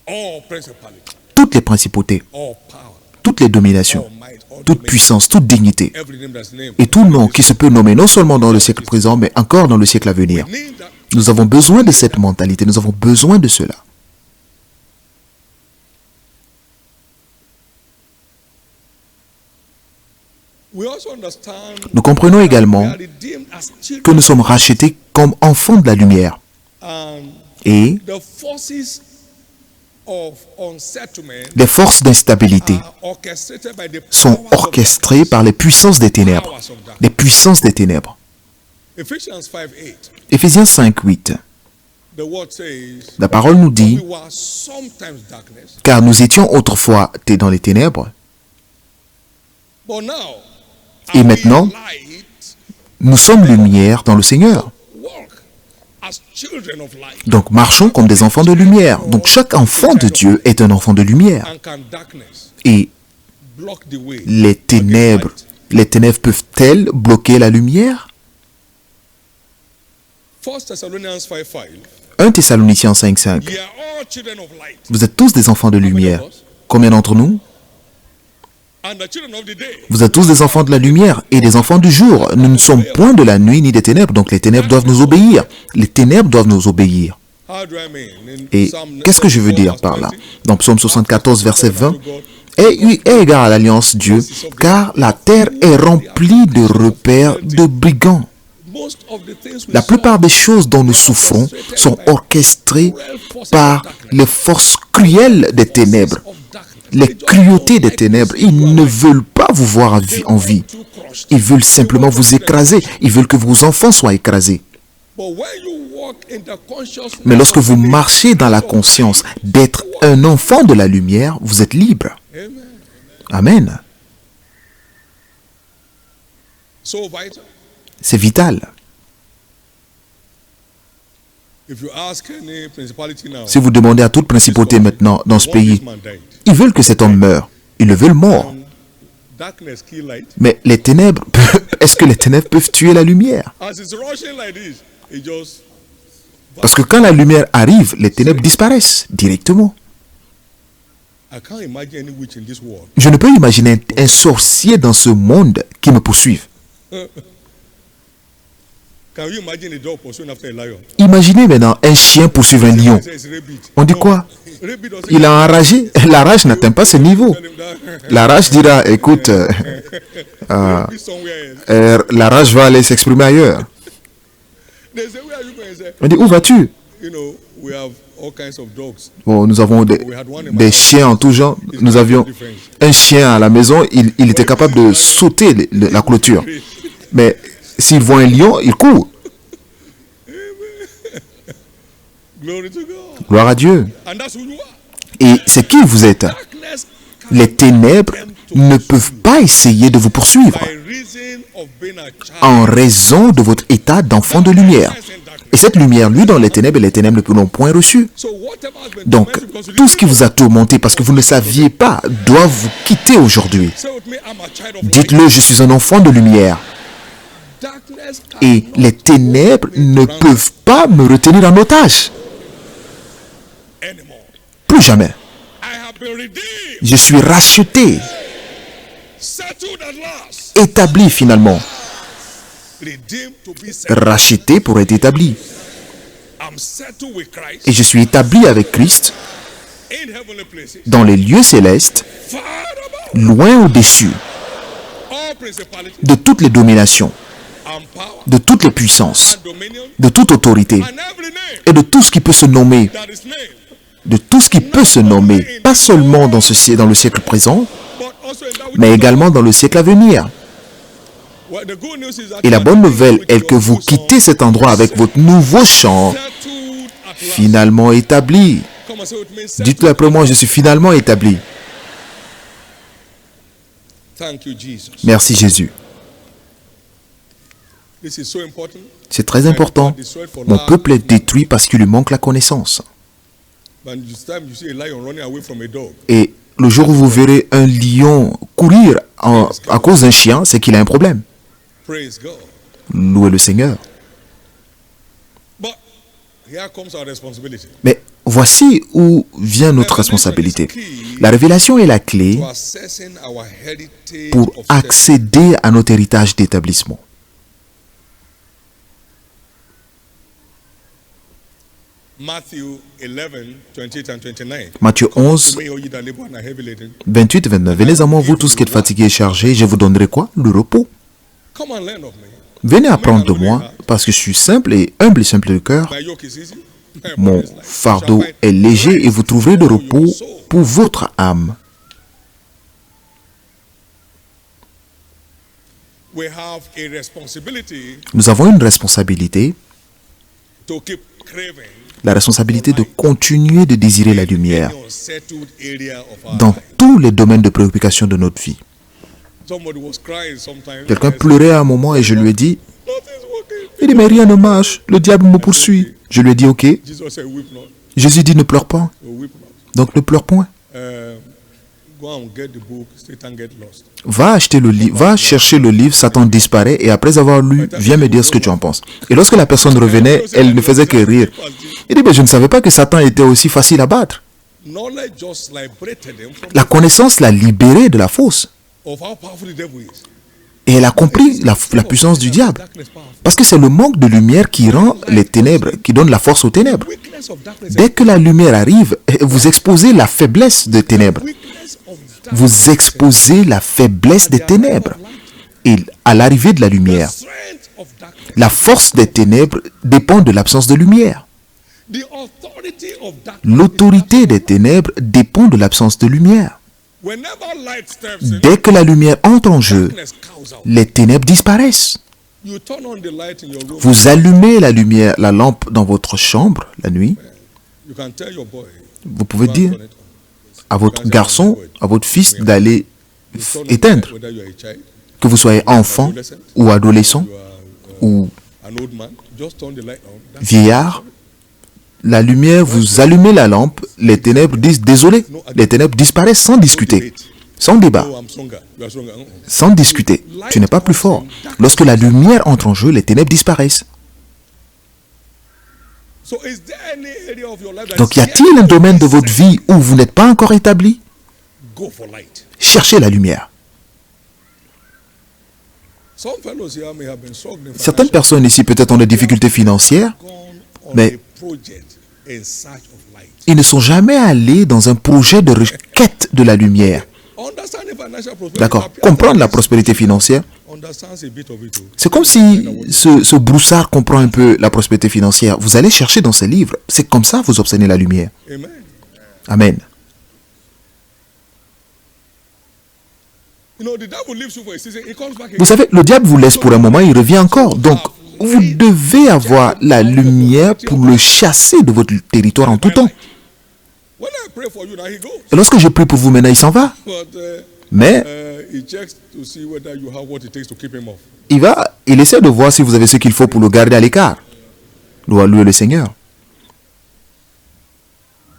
all principality, Toutes les principautés, all power, toutes les dominations, all might, all toute dominion, puissance, toute dignité every name that's named. et tout nom qui se peut nommer non seulement dans le siècle présent, mais encore dans le siècle à venir. Need that. Nous avons besoin de cette mentalité, nous avons besoin de cela. We also understand Nous comprenons we également are redeemed as children que nous sommes rachetés comme enfants de la lumière. and Et the forces of unsettlement les forces d'instabilité are orchestrated by the sont powers of orchestrées par les puissances des ténèbres. powers of darkness. Les puissances des ténèbres. Ephesians 5:8. Éphésiens 5, 8. The word says, La parole nous we dit, were sometimes darkness, car nous étions autrefois dans les ténèbres, but now Et are we maintenant, light, nous sommes lumière dans le Seigneur. walk as children of light, Donc marchons comme des enfants de lumière. Donc chaque enfant de Dieu est un enfant de lumière. and can darkness Et block the way? les ténèbres peuvent-elles bloquer la lumière? 1 Thessalonians 5:5. 1 Thessaloniciens 5, 5. Ye are all children of light. Vous êtes tous des enfants de lumière. Combien d'entre nous? and the children of the day. Vous êtes tous des enfants de la lumière et des enfants du jour. Nous ne sommes point de la nuit ni des ténèbres, donc les ténèbres doivent nous obéir. Les ténèbres doivent nous obéir. How do I mean? In Et Psalm qu'est-ce que je veux 94, dire par là? verse 20, Dans Psaume 74, verset 20, « Aie égard à l'alliance Dieu, car la terre est remplie de repères de brigands. » most of the things we La plupart des suffer choses dont nous souffrons sont orchestrées par les forces cruelles des ténèbres, of darkness. les cruautés des ténèbres. Ils ne veulent pas vous voir en vie. To crush. Ils veulent simplement vous écraser. Ils veulent que vos enfants soient écrasés. But when you walk in the consciousness Mais lorsque of vous the day, marchez dans la conscience d'être un enfant de la lumière, vous êtes libre. Amen. Amen. So vital. C'est vital. If you ask any principality now, Si vous demandez à toute principauté maintenant dans ce one pays, this man died. ils veulent que cet homme meure. Ils le veulent mort. Darkness kill light. Mais les ténèbres, est-ce que les ténèbres peuvent tuer la lumière? As it's rushing like this, it just Parce que quand la lumière arrive, les ténèbres disparaissent directement. I can't imagine any witch in this world. Je ne peux imaginer un sorcier dans ce monde qui me poursuive. Can you imagine a dog pursuing after a lion? Imaginez maintenant un chien poursuivre un lion. He says rabid. On dit quoi? Rabid doesn't Il a enragé. La rage n'atteint pas ce niveau. tell him that. La rage dira, écoute, Rabid somewhere else. la rage va aller s'exprimer ailleurs. They say, where are you going? He said, On dit, où vas-tu? you know, we have all kinds of dogs. Bon, nous avons des chiens en tout genre. Nous avions un chien à la maison, il était capable de sauter la clôture. Mais s'il voit un lion, il court. Glory to God. Gloire à Dieu. And that's who you are. Et c'est qui vous êtes? Darkness Les ténèbres ne peuvent pas essayer de vous poursuivre by reason of being a child. en raison de votre état d'enfant de lumière. Et cette lumière, lui, dans les ténèbres, et les ténèbres ne l'ont point reçue. So whatever has been Donc, tormented because you tout ce didn't qui vous a tourmenté parce que vous ne saviez pas doit vous quitter aujourd'hui. say with me, I'm a child of light. Dites-le, je suis un enfant de lumière. Darkness Et cannot les ténèbres ne peuvent pas me retenir en otage. anymore. Plus jamais. I have been redeemed, Je suis racheté, settled at last, établi finalement. redeemed to be settled. Racheté pour être établi. I'm settled with Christ Et je suis établi avec Christ in heavenly places, dans les lieux célestes, far above loin au-dessus all principalities de toutes les dominations, and power de toutes les puissances, and dominion de toute autorité and every name et de tout ce qui peut se nommer, that is named, de tout ce qui peut se nommer, pas seulement dans le siècle présent, but also in that which mais is également dans le siècle à venir. well, the good news is that Et la you are bonne leaving nouvelle with est your que vous new song, quittez cet endroit avec votre nouveau chant settled at last. finalement établi. Come and say with me, settled. Dites-le après moi, je suis finalement établi. Thank you, Jesus. Merci Jésus. This is so important. C'est très important. Mon peuple est détruit parce qu'il lui manque la connaissance. But this time you see a lion running away from a dog. Et le jour où vous verrez un lion courir à cause d'un chien, c'est qu'il a un problème. Praise God. Louez le Seigneur. But here comes our responsibility. Mais voici où vient notre responsabilité. La révélation est la clé To assessing our heritage pour of accéder à notre héritage d'établissement. Matthew 11, 28 and 29. Matthieu 11, May all ye that labor and are heavy laden, 28 et 29. Venez à moi, vous tous qui êtes fatigués et chargés, je vous donnerai quoi? Le repos. come and learn of me. Venez apprendre de moi, parce que je suis simple et simple de cœur. My yoke is easy. My Mon burden is light. fardeau Shall find est léger et rest vous trouverez de for repos your soul. pour votre âme. We have a responsibility Nous avons une responsabilité, to keep craving la responsabilité de continuer de désirer la lumière in unsettled area of our dans life. tous les domaines de préoccupation de notre vie. Somebody was crying sometimes. Quelqu'un I said, pleurait à un moment et je lui ai dit, nothing's working. il dit, mais rien ne marche, le diable me poursuit. Je lui ai dit, ok. Jesus said, weep not. Jésus dit, ne pleure pas, So weep not. donc ne pleure point. Go and get the book, Satan get lost. Va acheter le livre, va chercher le livre, Satan disparaît et après avoir lu, viens me dire ce que tu en penses. Et lorsque la personne revenait, elle ne faisait que rire. Il dit, mais je ne savais pas que Satan était aussi facile à battre. Knowledge just liberated him from La connaissance l'a libéré de la fosse. of how powerful the devil is. Et elle a compris la puissance du diable. Darkness powerful. Parce que c'est le manque de lumière qui rend les ténèbres, qui donne la force aux ténèbres. Weakness of darkness. Dès que la lumière arrive, vous exposez la faiblesse des ténèbres. Weakness of darkness. Vous exposez la faiblesse des ténèbres. Et à l'arrivée de la lumière, Strength of darkness. la force des ténèbres dépend de l'absence de lumière. The authority of darkness. L'autorité des ténèbres dépend de l'absence de lumière. Whenever light steps in, Dès que la lumière entre en jeu, darkness cows out. les ténèbres disparaissent. You turn on the light in your room. Vous allumez la lumière, la lampe dans votre chambre la nuit. You can tell your boy. Vous pouvez "Go and dire turn it on." à votre garçon, à votre fils d'aller You turn on éteindre, it, whether you are a child, que vous soyez enfant ou adolescent you are ou an old man, just turn the light on. That's vieillard. La lumière, vous allumez la lampe, les ténèbres disent désolé, les ténèbres disparaissent sans discuter, sans débat, "Oh, I'm stronger. You are stronger." sans discuter. Tu n'es pas plus fort. Lorsque la lumière entre en jeu, les ténèbres disparaissent. So is there any area of your life that Donc is y a-t-il un domaine de votre vie où vous n'êtes pas encore établi? go for light? Cherchez la lumière. Some fellows here may have been struggling Certaines financially, personnes ici peut-être ont des difficultés financières. gone on Mais- a project in search of light. Ils ne sont jamais allés dans un projet de requête de la lumière. Understanding financial prosperity. D'accord. appears Comprendre la like this. prospérité financière, Understands a bit of it too. c'est comme si ce broussard comprend un peu la prospérité financière. Vous allez chercher dans ces livres. C'est comme ça que vous obtenez la lumière. Amen. Amen. You know, the devil leaves you for a season, he comes back Vous again. savez, le diable vous laisse pour un moment, il revient encore. Donc, vous devez avoir la lumière pour le chasser de votre territoire en tout temps. When I pray for you, now he goes. Et lorsque je prie pour vous maintenant, il s'en va. But Mais he checks to see whether you have what it takes to keep him off. il essaie de voir si vous avez ce qu'il faut pour le garder à l'écart. Louez le Seigneur.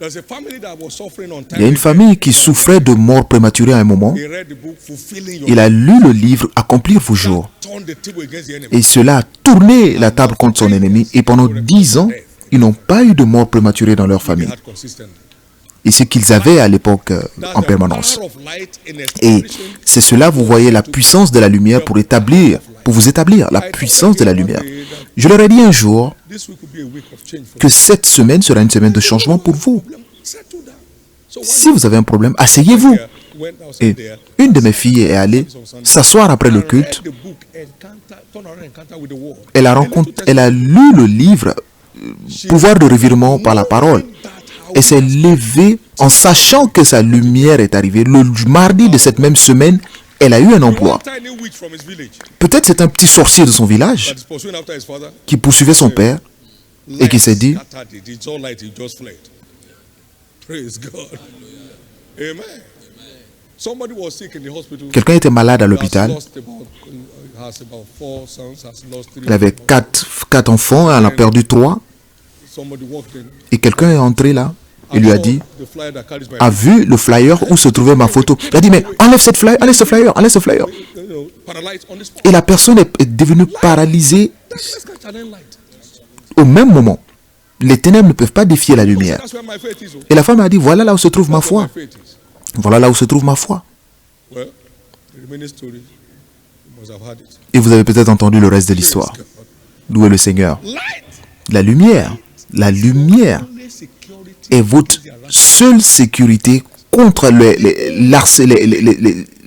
There's a family that was suffering on Il y a une time. famille qui souffrait de mort prématurée à un moment. He read the book, Fulfilling Your Il a lu le livre Accomplir vos jours. Turn the table against the enemy. Et cela a tourné la table contre son ennemi. Et pendant 10 ans, ils n'ont pas eu de mort prématurée dans leur They famille. had consistently. Et ce qu'ils avaient à l'époque That's en the permanence. power of light in Et establishing. c'est cela, vous voyez la puissance de la lumière pour vous établir, la puissance de la lumière. Je leur ai dit un jour This week will be a week of change for que cette semaine sera une semaine de changement pour vous. you. Settle down. So Si vous avez un problème, asseyez-vous. went outside Et there. une de mes filles est allée s'asseoir après le culte. Read the book, turn around encounter with the world. Elle a lu le livre Pouvoir de revirement par la parole. Et s'est levée en sachant que sa lumière est arrivée. Le mardi de cette même semaine, elle a eu un emploi. One tiny witch from his village Peut-être c'est un petit sorcier de son village that is pursuing after his father. qui poursuivait son père et qui s'est dit, Scattered it. It's all light. He just fled. Praise God. Amen. Somebody was sick in the hospital. quelqu'un était malade à Has l'hôpital. has about 4 sons. Has lost 3. Il avait quatre enfants, elle en a perdu 3. Somebody walked in. Et quelqu'un est entré là et lui a dit, The flyer that carries my a vu le flyer où se trouvait ma photo. Il a dit, mais enlève cette flyer, enlève ce flyer, enlève ce flyer. paralyzed on the spot. Et la personne est devenue paralysée Let's catch an end light. au même moment. Les ténèbres ne peuvent pas défier la lumière. That's where my faith is. Et la femme a dit, voilà là où se trouve ma That's where foi. my faith is. Voilà là où se trouve ma foi. Well, the remaining story, you must have heard it. Et vous avez peut-être entendu le reste de l'histoire. Praise God. Louez le Seigneur. Light. La lumière Only security est votre seule sécurité contre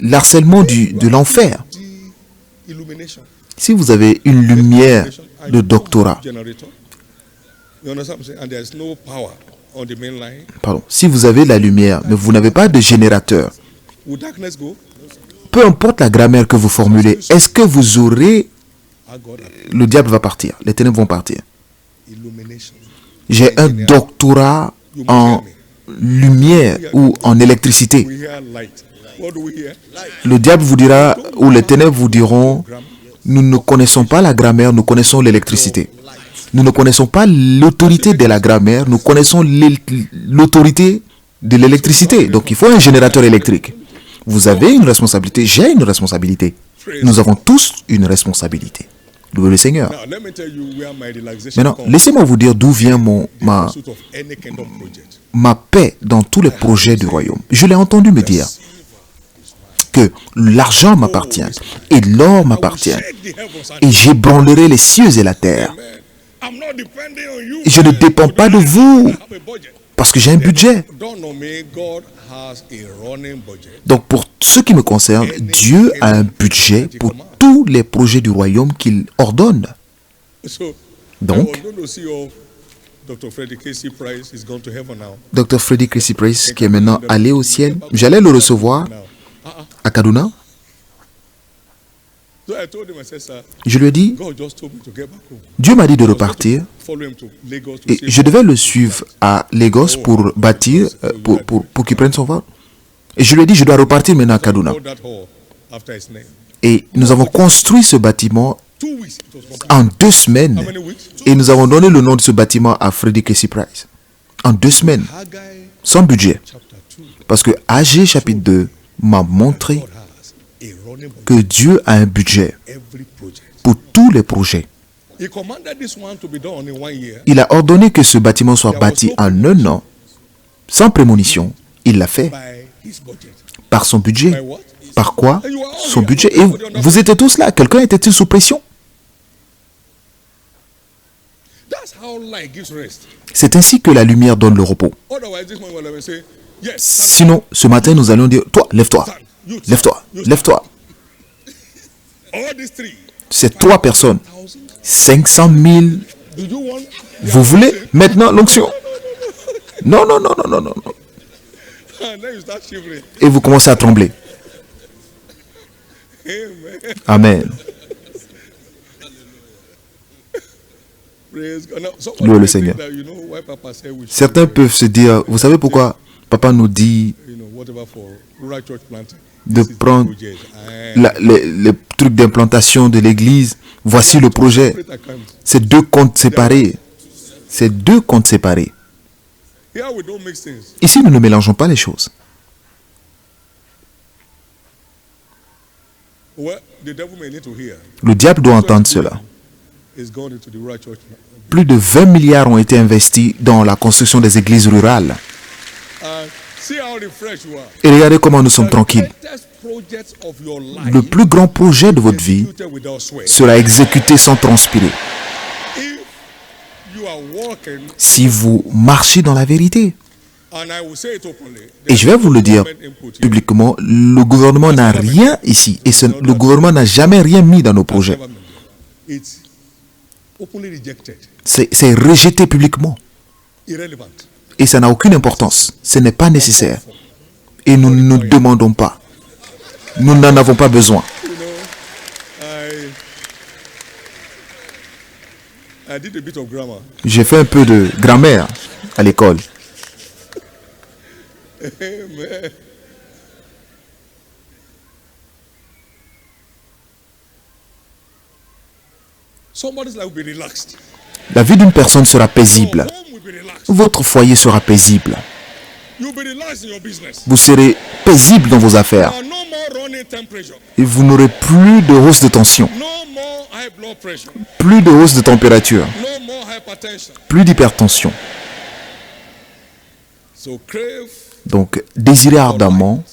l'harcèlement de l'enfer. the illumination. Si vous avez une lumière de doctorat, Generator. You understand what I'm saying? And there's no power on the main line. pardon, si vous avez la lumière, mais vous n'avez pas de générateur, Will darkness go? peu importe la grammaire que vous formulez, est-ce que vous aurez, Our God, le diable va partir, les ténèbres vont partir. illumination. J'ai un doctorat en lumière ou en électricité. We hear light. What do we hear? Le diable vous dira, ou les ténèbres vous diront, nous ne connaissons pas la grammaire, nous connaissons l'électricité. Nous ne connaissons pas l'autorité de la grammaire, nous connaissons l'autorité de l'électricité. Donc il faut un générateur électrique. Vous avez une responsabilité, j'ai une responsabilité. Nous avons tous une responsabilité. Louez le Seigneur. Now, let me tell you where my relaxation Maintenant, comes. laissez-moi vous dire d'où vient In pursuit of any kingdom project. ma paix dans tous les projets du royaume. Je l'ai entendu me dire que l'argent m'appartient et l'or m'appartient. Shake the heavens and Et j'ébranlerai les cieux et la terre. I'm not depending on you. Et je ne dépends pas de vous I have a budget. parce que j'ai un budget. Don't know me, God has a running budget. Donc pour ce qui me concerne, Dieu a un budget pour tous les projets du royaume qu'il ordonne. So Donc, I was going to see Dr. Frederick Casey Price is gone to heaven now. Dr. Frederick Casey Price, qui est maintenant allé au ciel, j'allais le recevoir Now. à Kaduna. So I told him, I said, sir, Je lui ai dit, God just told me to get back home. Dieu m'a dit de repartir Follow him to Lagos to et see je devais le suivre à Lagos pour bâtir, pour qu'il prenne son vol. Et je lui ai dit, je dois repartir maintenant à Kaduna. that hall after his name. Et nous avons construit ce bâtiment 2 weeks it was complete. en 2 semaines. How many weeks? Et nous avons donné le nom de ce bâtiment à Frederick Casey Price. En 2 semaines, Haggai sans budget. chapter 2. Parce que AG chapitre 2 m'a montré God has a running budget que Dieu a un budget every project. pour tous les projets. He commanded this one to be done in 1 year. Il a ordonné que ce bâtiment soit bâti en 1 an, sans prémonition. Il l'a fait By his budget. par son By budget. what? Par quoi? Son budget. Et vous étiez tous là. Quelqu'un était-il sous pression? That's how light gives rest. C'est ainsi que la lumière donne le repos. Otherwise, this man will have say, yes, Sinon, ce matin, nous allions dire, toi, lève-toi, lève-toi, lève-toi. all these three. C'est 3 personnes. 1,000. 500 000. Do you want? Vous voulez maintenant l'onction? Non, non, non, non, non, non. non. And then you start shivering. Et vous commencez à trembler. Amen. Amen. Praise God. Now, some Louez le people Seigneur. think that, you know, why Papa said we should, Certains peuvent se dire, vous savez pourquoi papa nous dit you know, whatever for rural church planting. de This is the prendre project. les trucs d'implantation de l'église? Voici le projet. Separate account. C'est 2 comptes séparés. C'est 2 comptes séparés. Here we don't mix things. Ici, nous ne mélangeons pas les choses. Well, the devil may need to hear. Le diable doit entendre cela. It's gone into the rural church. Plus de 20 milliards ont été investis dans la construction des églises rurales. And see how refreshed you are. Et regardez comment nous sommes The tranquilles. greatest project of your life Le plus grand projet de votre vie executed without sweat. sera exécuté sans transpirer. If you are walking, Si vous marchez dans la vérité. and I will say it openly, Et je vais vous le dire government input here. publiquement, le gouvernement n'a rien ici. Et le gouvernement n'a jamais rien mis dans nos projets. Government. It's openly rejected, C'est rejeté publiquement. irrelevant. Et ça n'a aucune importance. Ce n'est pas nécessaire. Et nous ne demandons pas. Nous n'en avons pas besoin. You know, I did a bit of grammar. J'ai fait un peu de grammaire à l'école. Amen. Somebody's life will be relaxed. La vie d'une personne sera Your paisible. home will be relaxed. Votre foyer sera paisible. You'll be relaxed in your business. Vous serez paisible dans vos affaires. There are no more running temperature. Et vous n'aurez plus de hausse de tension, No more high blood pressure. plus de hausse de température, No more hypertension. plus d'hypertension. So crave Donc, désirez ardemment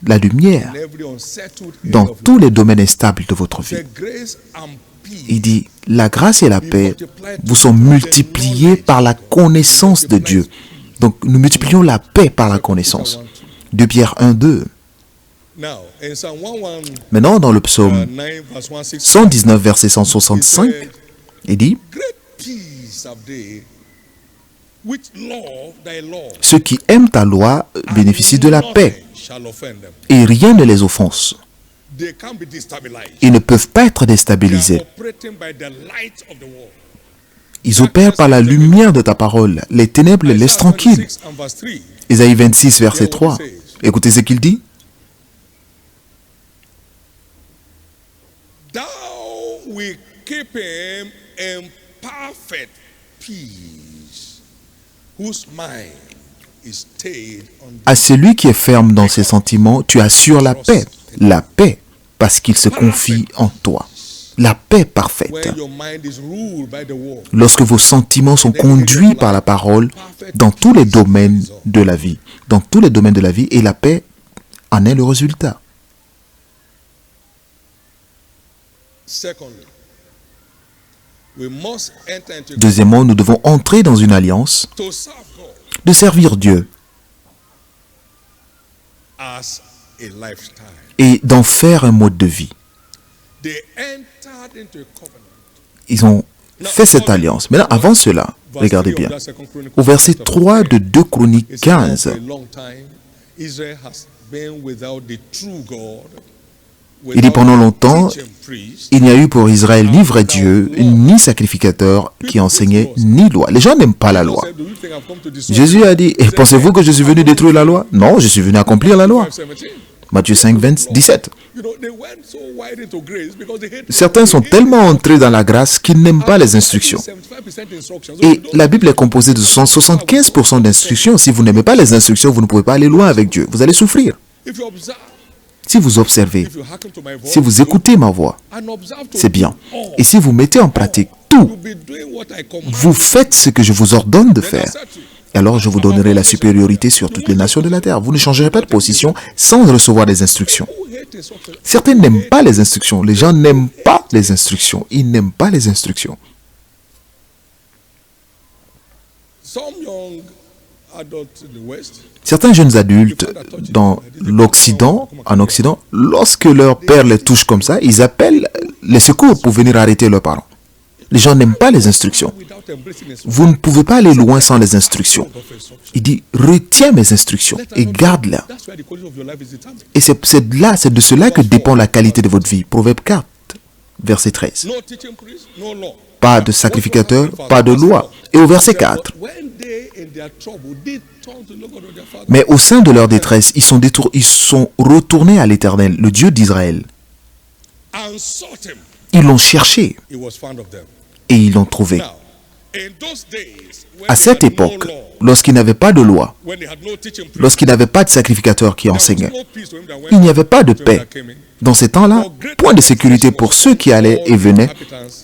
la lumière in every unsettled dans area of tous les domaines instables de votre vie. the grace and Il peace. dit, la grâce et la paix vous sont multipliées par la connaissance de Dieu. Donc, nous multiplions la paix par la connaissance. 2 Pierre 1, 2. Now, in Psalm 119, Maintenant, dans le psaume verse 165, 119, verset 165, il dit, great peace have they which love thy law. ceux qui aiment ta loi bénéficient de la paix Nothing shall offend them. et rien ne les offense. They can't be destabilized. Ils ne peuvent pas être They are déstabilisés. operating by the light of the world. Ils opèrent par la lumière de ta parole. Les ténèbres les laissent Isaiah tranquilles. 26 and verse 3. Isaïe 26, verset 3. Écoutez ce qu'il dit. Thou will keep him in perfect peace, whose mind is stayed on thee. À celui qui est ferme dans ses sentiments, tu assures la paix. La paix, parce qu'il se confie en toi. La paix parfaite. When your mind is ruled by the world, Lorsque vos sentiments sont conduits par la parole dans tous les domaines de la vie. Dans tous les domaines de la vie, et la paix en est le résultat. Secondly, we must enter into Deuxièmement, nous devons entrer dans une alliance to serve God de servir Dieu as a lifestyle. et d'en faire un mode de vie. They entered into a covenant. Ils ont fait cette alliance. Mais là, avant cela, Verse regardez 3 bien, of that Second Chronicles au verset chapter 3 de 2 Chroniques It says, "Now 15, for a long time, Israel has been without the true God, il dit pendant longtemps, teaching priest, il n'y a eu pour Israël ni vrai Dieu, ni sacrificateur qui enseignait, ni loi. Les gens n'aiment pas la loi. said, "Do you think I've come to destroy Jésus a dit, et pensez-vous que je suis venu détruire la loi? Non, je suis venu accomplir la loi. 5:17. Matthieu 5, 17. You know, they went so wide into grace because they hate Certains sont tellement entrés dans la grâce qu'ils n'aiment pas les instructions. 75% instructions. Et la Bible est composée de 75% d'instructions. Si vous n'aimez pas les instructions, vous ne pouvez pas aller loin avec Dieu. Vous allez souffrir. If you observe, Si vous observez, if you hearken to my voice, si vous écoutez ma voix, and observe to c'est bien. do all, Et si vous mettez en pratique tout, you'll be doing what I command. vous faites ce que je vous ordonne de Then I faire. said to you, Et alors je vous donnerai la supériorité sur toutes les nations de la terre. Vous ne changerez pas de position sans recevoir des instructions. who hate instruction? Certains n'aiment pas les instructions. Les gens n'aiment pas les instructions. Ils n'aiment pas les instructions. Some young adults in the West, Certains jeunes adultes dans l'Occident, en Occident, lorsque leur père les touche comme ça, ils appellent les secours pour venir arrêter leurs parents. Les gens n'aiment pas les instructions. without embracing instruction, Vous ne pouvez pas aller loin sans les instructions. Il dit, retiens mes instructions et garde-les. that's why the quality of your life is determined. Et c'est de cela que dépend la qualité de votre vie. Proverbe 4, verset 13. No teaching priest, no law. Pas de sacrificateur, pas de loi. Et au verset 4, When they in their trouble, they turn to the God of their father mais au sein de leur détresse, ils sont retournés à l'Éternel, le Dieu d'Israël. and sought him. Ils l'ont cherché He was found of them. et ils l'ont trouvé. Now, in those days, when À they cette had époque, no law, lorsqu'il n'avait pas de loi, when they had no teaching priest, lorsqu'il n'avait pas de sacrificateur qui there was enseignait, no peace to him that went il n'y avait pas de to him paix. that came in. Dans ces temps-là, point de sécurité pour ceux qui allaient et venaient,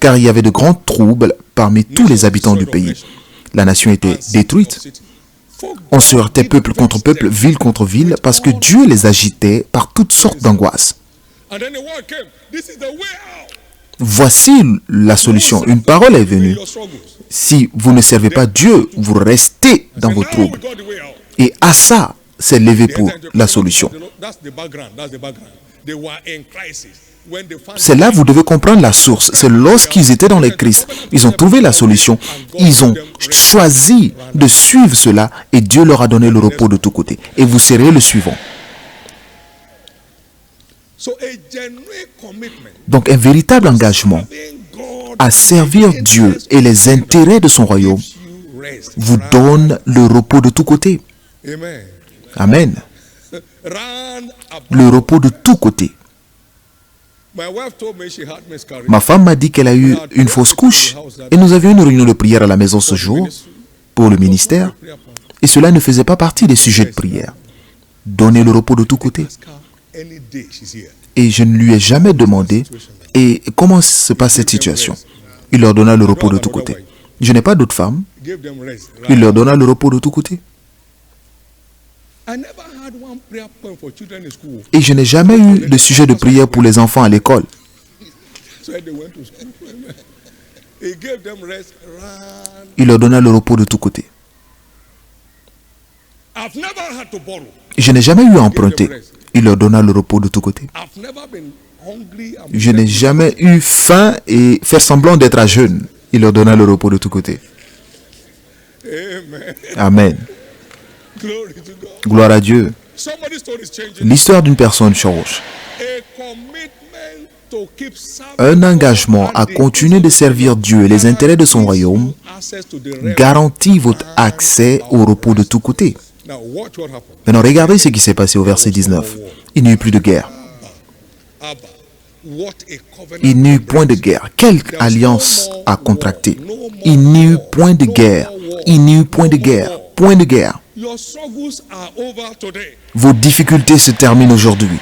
car il y avait de grands troubles parmi tous les habitants du pays. La nation était détruite. On se heurtait peuple contre peuple, ville contre ville, parce que Dieu les agitait par toutes sortes d'angoisses. And then the word came. This is the way out. Voici la solution. Une parole est venue. Your struggles. Si vous ne servez pas Dieu, vous restez dans And vos now we troubles. got the way out. Et Asa s'est levé They pour entered into la Christ. solution. That's the background. That's the background. They were in crisis. When they found C'est là, vous devez comprendre la source. C'est lorsqu'ils étaient dans les crises. Ils ont trouvé la solution. Ils ont choisi de suivre cela et Dieu leur a donné le repos de tous côtés. Et vous serez le suivant. So a genuine commitment Donc un véritable engagement in God à servir Dieu et les intérêts de son royaume gives you rest. vous donne le repos de tous côtés. Amen. Amen. Round about. Le repos de tous côtés. My wife told me she had miscarriage. Ma femme m'a dit qu'elle a eu une fausse couche et nous avions une réunion de prière à la maison ce jour pour le ministère et cela ne faisait pas partie des sujets de prière. Donnez le repos de tous côtés. Ask her any day she's here. Et je ne lui ai jamais demandé et comment se passe cette situation. Il leur donna le repos de tous côtés. Je n'ai pas d'autres femmes. Give them rest. Il leur donna le repos de tous côtés. I never had one prayer point for children in school. Et je n'ai jamais eu de sujet de prière pour les enfants à l'école. So they went to school. He gave them rest. Round. Il leur donna le repos de tous côtés. I've never had to borrow. Je n'ai jamais eu à emprunter. Il leur donna le repos de tous côtés. I've never been hungry. and Je n'ai jamais eu faim et fait semblant d'être à jeûne. Il leur donna le repos de tous côtés. Amen. Amen. Glory to God. Gloire à Dieu. Somebody's story is changing. L'histoire d'une personne change. A commitment to keep serving Un engagement à continuer de servir Dieu et les intérêts de son royaume access to the realm. garantit votre accès au repos de tous côtés. Now watch what happened. Maintenant, regardez ce qui s'est passé au verset 19. Il n'y eut plus de guerre. Abba. What a covenant. Il n'y eut point de guerre. Quelle alliance a contracté? Il n'y eut point de guerre. Il n'y eut point de guerre. Point de guerre. Your struggles are over today. Vos difficultés se terminent aujourd'hui.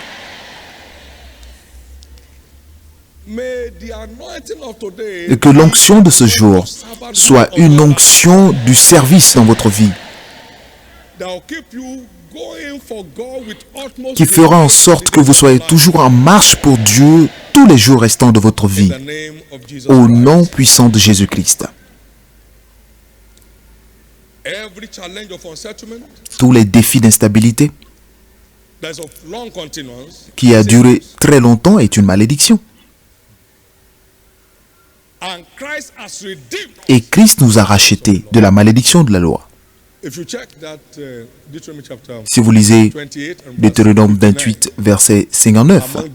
May the anointing of today Et que l'onction de ce jour soit une onction du service dans votre vie, that will keep you going for God with utmost qui fera en sorte que vous soyez toujours en marche pour Dieu tous les jours restants de votre vie, In the name of Jesus au Christ. nom puissant de Jésus-Christ. Every challenge of unsettlement Tous les défis d'instabilité that is of long continuance qui a duré très longtemps est une malédiction. and Christ has redeemed. Et Christ nous a rachetés de la malédiction de la loi. If you check that Deuteronomy chapter Si vous lisez 28 and verse Deutéronome 59, 28, verset 59, among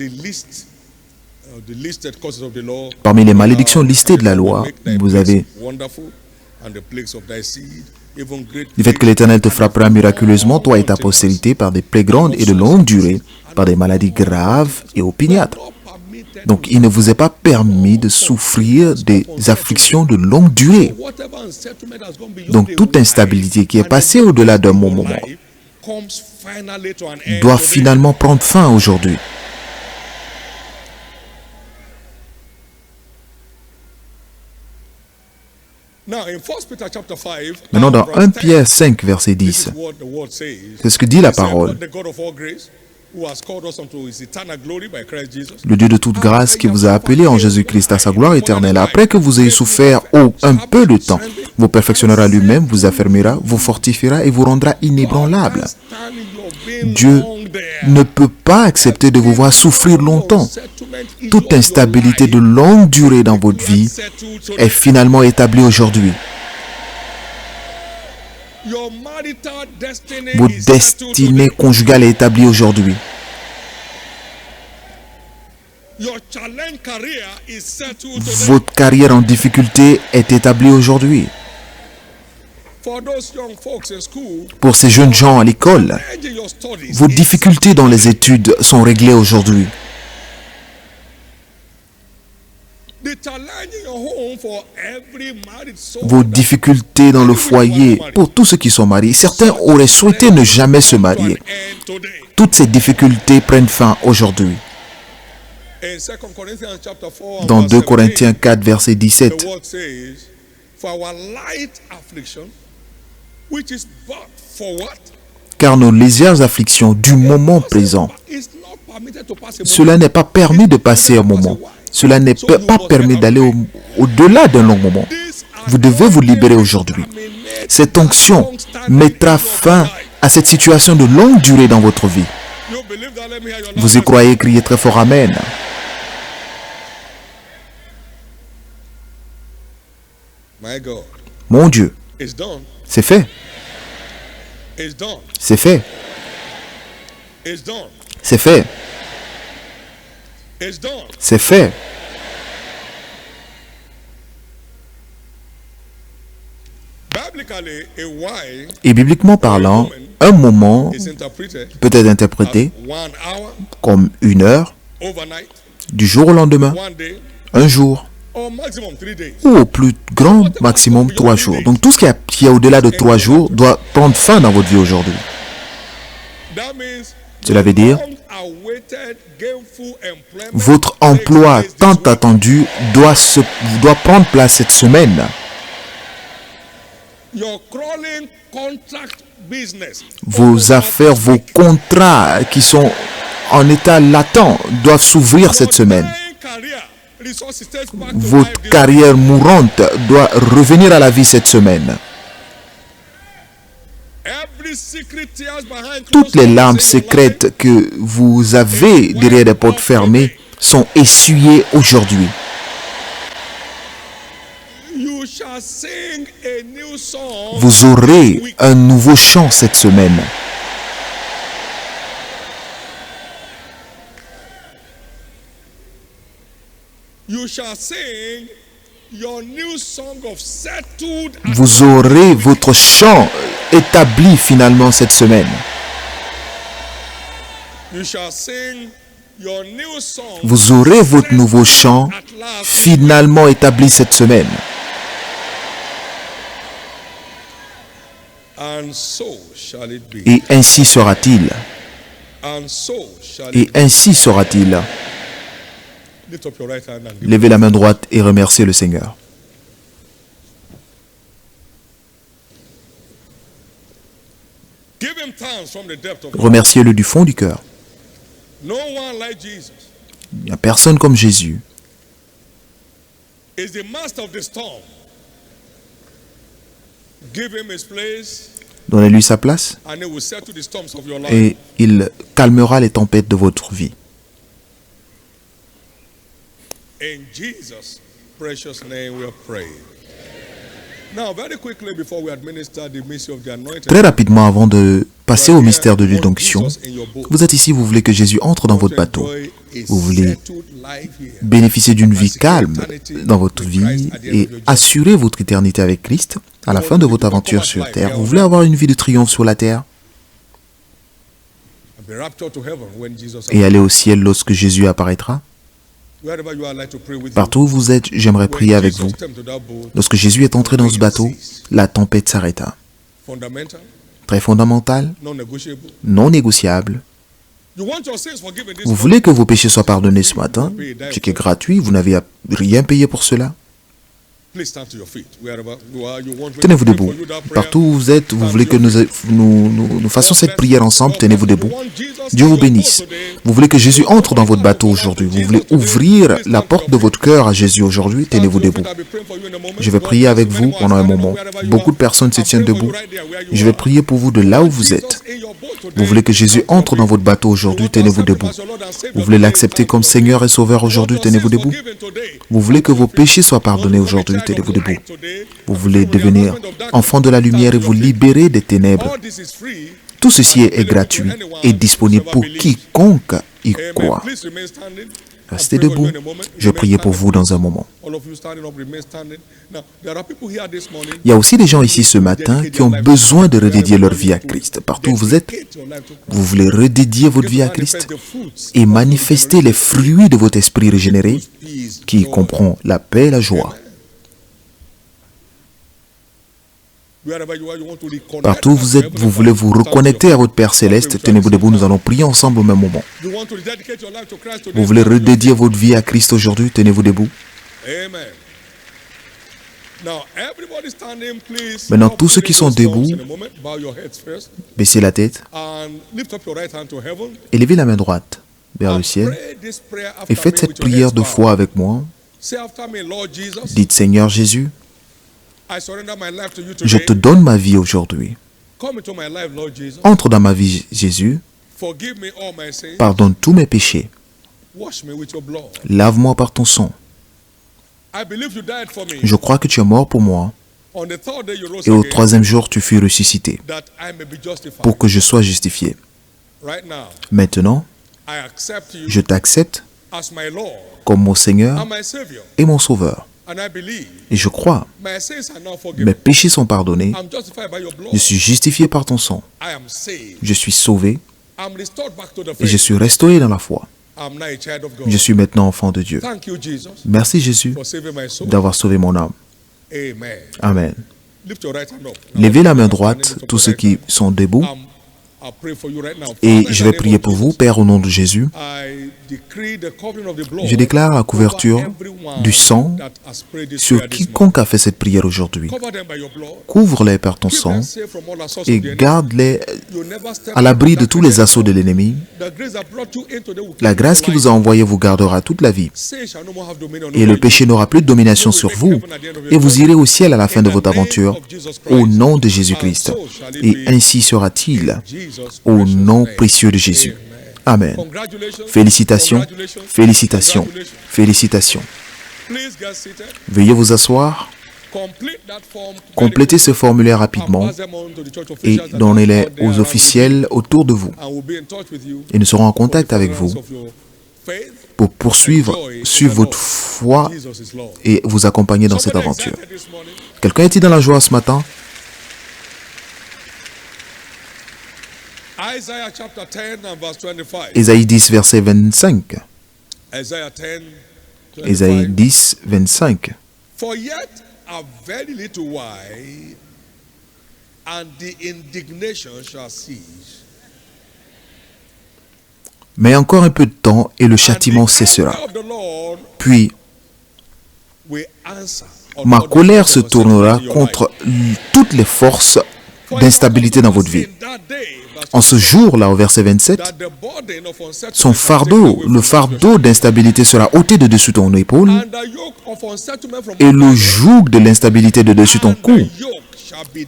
the listed causes of the law, parmi les malédictions listées de la loi, vous avez wonderful and the plagues of thy seed, even great le fait que l'Éternel te frappera miraculeusement, toi et ta postérité, par des plaies grandes et de longue durée, par des maladies graves et opiniâtres. Donc, il ne vous est pas permis de souffrir des afflictions de longue durée. Donc, toute instabilité qui est passée au-delà d'un bon moment doit finalement prendre fin aujourd'hui. Maintenant, dans 1 Pierre 5, verset 10, c'est ce que dit la parole. Le Dieu de toute grâce qui vous a appelé en Jésus-Christ à sa gloire éternelle, après que vous ayez souffert un peu de temps, vous perfectionnera lui-même, vous affermira, vous fortifiera et vous rendra inébranlable. Dieu ne peut pas accepter de vous voir souffrir longtemps. Toute instabilité de longue durée dans votre vie est finalement établie aujourd'hui. Votre destinée conjugale est établie aujourd'hui. Votre carrière en difficulté est établie aujourd'hui. Pour ces jeunes gens à l'école, vos difficultés dans les études sont réglées aujourd'hui. Vos difficultés dans le foyer, pour tous ceux qui sont mariés, certains auraient souhaité ne jamais se marier. Toutes ces difficultés prennent fin aujourd'hui. Dans 2 Corinthiens 4, verset 17, car nos légères afflictions du moment présent, cela n'est pas permis de passer un moment. Cela n'est pas permis d'aller au-delà d'un long moment. Vous devez vous libérer aujourd'hui. Cette onction mettra fin à cette situation de longue durée dans votre vie. Vous y croyez? Criez très fort Amen. Mon Dieu, c'est fait. C'est fait. C'est fait. C'est fait. Et bibliquement parlant, un moment peut être interprété comme 1 heure, du jour au lendemain, un jour, ou au plus grand maximum 3 jours. Donc tout ce qui est au-delà de 3 jours doit prendre fin dans votre vie aujourd'hui. Cela veut dire, votre emploi tant attendu doit prendre place cette semaine. Vos affaires, vos contrats qui sont en état latent doivent s'ouvrir cette semaine. Votre carrière mourante doit revenir à la vie cette semaine. Toutes les larmes secrètes que vous avez derrière des portes fermées sont essuyées aujourd'hui. Vous aurez un nouveau chant cette semaine. Vous aurez votre chant établi finalement cette semaine. Vous aurez votre nouveau chant finalement établi cette semaine. Et ainsi sera-t-il. Et ainsi sera-t-il. Levez la main droite et remerciez le Seigneur. Remerciez-le du fond du cœur. Il n'y n'y a personne comme Jésus. Is the master of the storm. Give him his place, Donnez-lui sa place and he will settle the storms of your life. et il calmera les tempêtes de votre vie. In Jesus' precious name we have prayed. Now, very quickly before we administer the mystery of the anointing, Très rapidement, avant de passer au mystère de l'huile d'onction, vous êtes ici, vous voulez que Jésus entre dans votre bateau. Vous voulez bénéficier d'une vie calme dans votre vie et assurer votre éternité avec Christ à la fin de votre aventure sur terre. Vous voulez avoir une vie de triomphe sur la terre be raptured to heaven when Jesus et aller au ciel lorsque Jésus apparaîtra. wherever you are, I'd like to pray with you. Partout où vous êtes, j'aimerais prier avec vous. Jesus stepped into that boat, Lorsque Jésus est entré dans ce bateau, la tempête s'arrêta. fundamental, Très fondamental, non-negotiable. non négociable. You want your sins forgiven this Vous voulez que vos péchés soient pardonnés ce matin, ce qui est gratuit, vous n'avez rien payé pour cela. Please stand to your feet. Wherever you are, you want me to Tenez-vous pray debout. for you that prayer. Partout où vous êtes, vous voulez que nous fassions cette prière ensemble, tenez-vous debout. Dieu vous bénisse. Vous voulez que Jésus entre dans votre bateau aujourd'hui. Vous voulez ouvrir la porte de votre cœur à Jésus aujourd'hui, tenez-vous debout. Je vais prier avec vous pendant un moment. Beaucoup de personnes se tiennent debout. Je vais prier pour vous de là où vous êtes. Vous voulez que Jésus entre dans votre bateau aujourd'hui, tenez-vous debout. Vous voulez l'accepter comme Seigneur et Sauveur aujourd'hui, tenez-vous debout. Vous voulez que vos péchés soient pardonnés aujourd'hui, tenez-vous debout. Vous voulez devenir enfant de la lumière et vous libérer des ténèbres. Tout ceci est gratuit et disponible pour quiconque y croit. Restez debout. Je vais prier pour vous dans un moment. Il y a aussi des gens ici ce matin qui ont besoin de redédier leur vie à Christ. Partout où vous êtes, vous voulez redédier votre vie à Christ et manifester les fruits de votre esprit régénéré qui comprend la paix et la joie. Partout où vous êtes, vous voulez vous reconnecter à votre Père Céleste. Tenez-vous debout, nous allons prier ensemble au même moment. Vous voulez redédier votre vie à Christ aujourd'hui. Tenez-vous debout. Maintenant, tous ceux qui sont debout, baissez la tête et levez la main droite vers le ciel et faites cette prière de foi avec moi. Dites, Seigneur Jésus, je te donne ma vie aujourd'hui. Entre dans ma vie, Jésus. Pardonne tous mes péchés. Lave-moi par ton sang. Je crois que tu es mort pour moi. Et au troisième jour, tu fus ressuscité pour que je sois justifié. Maintenant, je t'accepte comme mon Seigneur et mon Sauveur. Et je crois, mes péchés sont pardonnés. Je suis justifié par ton sang. Je suis sauvé et je suis restauré dans la foi. Je suis maintenant enfant de Dieu. Merci Jésus d'avoir sauvé mon âme. Amen. Levez la main droite, tous ceux qui sont debout. Et je vais prier pour vous, Père, au nom de Jésus. Je déclare la couverture du sang sur quiconque a fait cette prière aujourd'hui. Couvre-les par ton sang et garde-les à l'abri de tous les assauts de l'ennemi. La grâce qui vous a envoyé vous gardera toute la vie. Et le péché n'aura plus de domination sur vous. Et vous irez au ciel à la fin de votre aventure, au nom de Jésus-Christ. Et ainsi sera-t-il. Au nom précieux de Jésus. Amen. Félicitations, félicitations, félicitations. Veuillez vous asseoir. Complétez ce formulaire rapidement et donnez-les aux officiels autour de vous. Et nous serons en contact avec vous pour poursuivre votre foi et vous accompagner dans cette aventure. Quelqu'un est-il dans la joie ce matin? Ésaïe 10, verset 25. Ésaïe 10, 25. For yet a very little while, and the indignation shall cease. Mais encore un peu de temps et le châtiment cessera. Puis, ma colère se tournera contre toutes les forces d'instabilité dans votre vie. En ce jour-là, au verset 27, that the burden of unsettlement son fardeau, le fardeau d'instabilité sera ôté de dessus ton épaule and the yoke of unsettlement from et le joug de l'instabilité de dessus ton cou.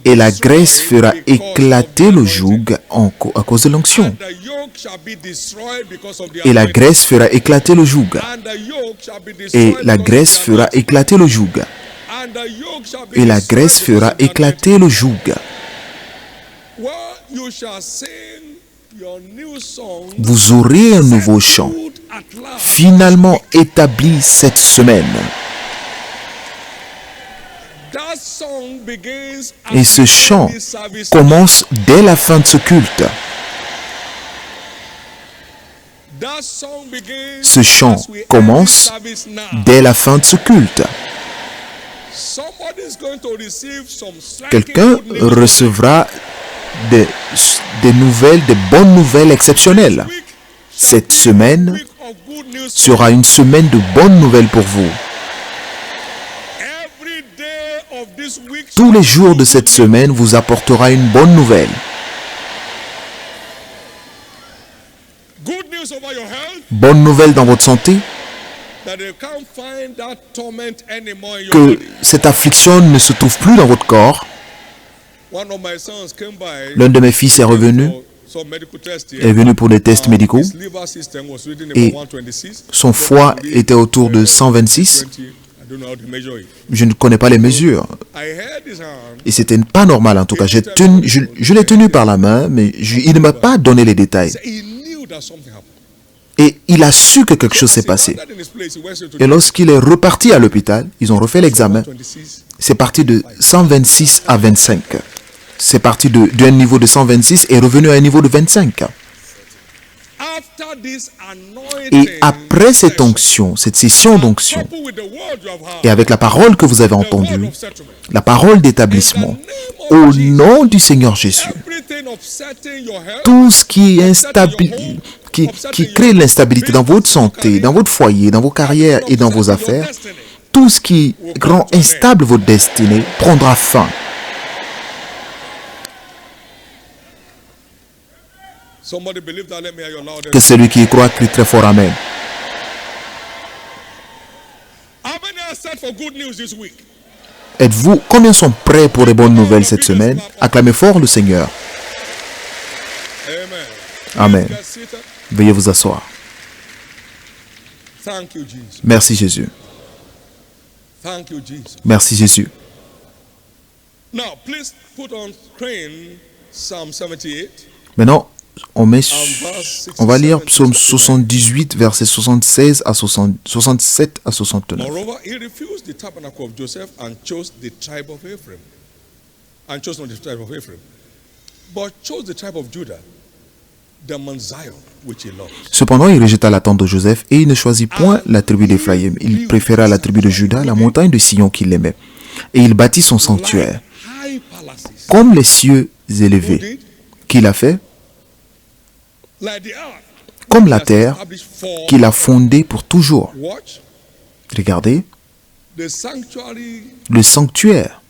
Et la graisse fera éclater le joug à cause de l'onction. Et la graisse fera éclater le joug. Et la graisse fera éclater le joug. Et la graisse fera éclater le joug. Vous aurez un nouveau chant, finalement établi cette semaine. Et ce chant commence dès la fin de ce culte. Ce chant commence dès la fin de ce culte. Quelqu'un recevra des nouvelles, des bonnes nouvelles exceptionnelles. Cette semaine sera une semaine de bonnes nouvelles pour vous. Tous les jours de cette semaine vous apportera une bonne nouvelle. Bonne nouvelle dans votre santé, que cette affliction ne se trouve plus dans votre corps. L'un de mes fils est venu pour des tests médicaux et son foie était autour de 126. Je ne connais pas les mesures. Et c'était pas normal en tout cas. Je l'ai tenu par la main, mais il ne m'a pas donné les détails. Et il a su que quelque chose s'est passé. Et lorsqu'il est reparti à l'hôpital, ils ont refait l'examen. C'est parti de 126 à 25. C'est parti d'un niveau de 126 et revenu à un niveau de 25. Et après cette onction, cette session d'onction, et avec la parole que vous avez entendue, la parole d'établissement, au nom du Seigneur Jésus, tout ce qui est instable, qui crée l'instabilité dans votre santé, dans votre foyer, dans vos carrières et dans vos affaires, tout ce qui rend instable votre destinée prendra fin. Que celui qui y croit crie très fort Amen. Êtes-vous, combien sont prêts pour les bonnes nouvelles cette semaine? Acclamez fort le Seigneur. Amen. Veuillez vous asseoir. Merci Jésus. Merci Jésus. Maintenant, on va lire Psaume 78, versets 76 à 67 à 69. Moreover, he refused the tabernacle of Joseph and chose the tribe of Ephraim. And chose not the tribe of Ephraim, but chose the tribe of Judah, the Mount Zion, which he loved. Cependant, il rejeta la tente de Joseph et il ne choisit point la tribu d'Éphraïm. Il préféra la tribu de Juda, la montagne de Sion qu'il aimait. Et il bâtit son sanctuaire, comme les cieux élevés. Qu'il a fait? Comme la terre qu'il a fondée pour toujours. Regardez, le sanctuaire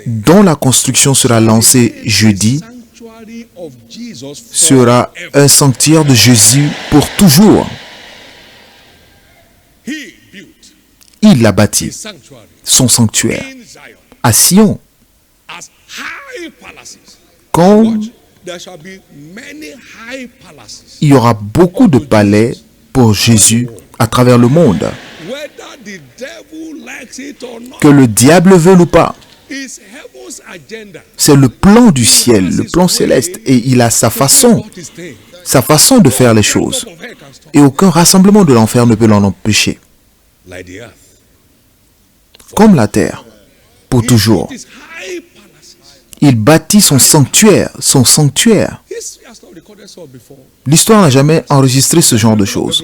dont la construction sera lancée jeudi sera un sanctuaire de Jésus pour toujours. Il a bâti son sanctuaire à Sion. Comme il y aura beaucoup de palais pour Jésus à travers le monde, que le diable veuille ou pas, c'est le plan du ciel, le plan céleste, et il a sa façon de faire les choses, et aucun rassemblement de l'enfer ne peut l'en empêcher. Comme la terre, pour toujours. Il bâtit son sanctuaire, L'histoire n'a jamais enregistré ce genre de choses.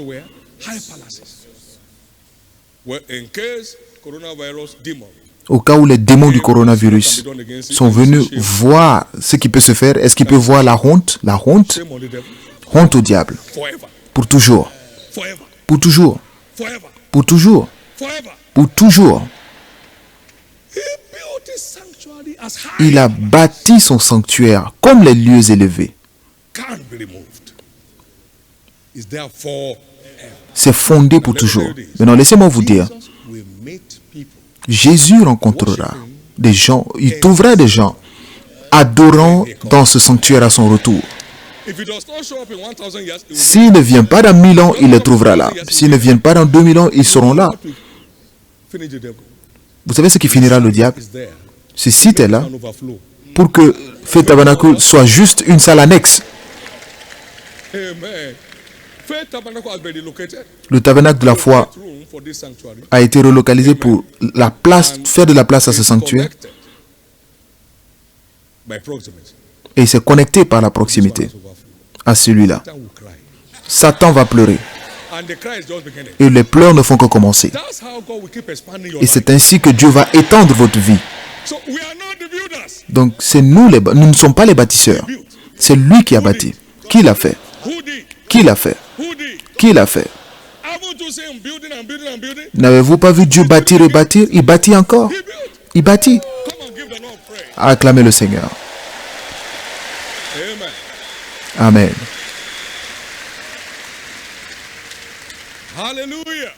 Au cas où les démons du coronavirus sont venus voir ce qui peut se faire, est-ce qu'ils peuvent voir la honte? La honte? Honte au diable. Pour toujours. Pour toujours. Pour toujours. Pour toujours. sanctuary as high Il a bâti son sanctuaire comme les lieux élevés. can't be removed. Is therefore C'est fondé pour toujours. Maintenant, laissez-moi vous dire, Jesus will meet people Jésus rencontrera des gens, il trouvera des gens adorant dans ce sanctuaire à son retour. if he does not show up in 1000 years, he will S'il ne vient pas dans 1000 ans, il les trouvera là. S'ils ne viennent pas dans 2000 ans, ils seront là. finish the devil. Vous savez ce qui finira le diable? Is there Ce site est là an overflow. pour que Faith Tabernacle soit juste une salle annexe. Amen. Faith Tabernacle has been relocated. Le tabernacle de la foi Room for this sanctuary. a été relocalisé pour la place, faire de la place à ce sanctuaire, Connected by proximity. et il s'est connecté par la proximité à celui-là. Satan will cry. Satan va pleurer And the cry is just beginning. et les pleurs ne font que commencer. That's how God will keep expanding your Et life. c'est ainsi que Dieu va étendre votre vie. So we are not the builders. Donc c'est nous nous ne sommes pas les bâtisseurs. C'est lui qui a bâti. Qui l'a fait? Who did? Qui l'a fait? Who did? Qui l'a fait? Haven't you seen him building and building and building? N'avez-vous pas vu Dieu bâtir et bâtir? Il bâtit encore. He built. Il bâtit. Come on, give the Lord praise. Acclamez le Seigneur. Amen. Amen. Hallelujah.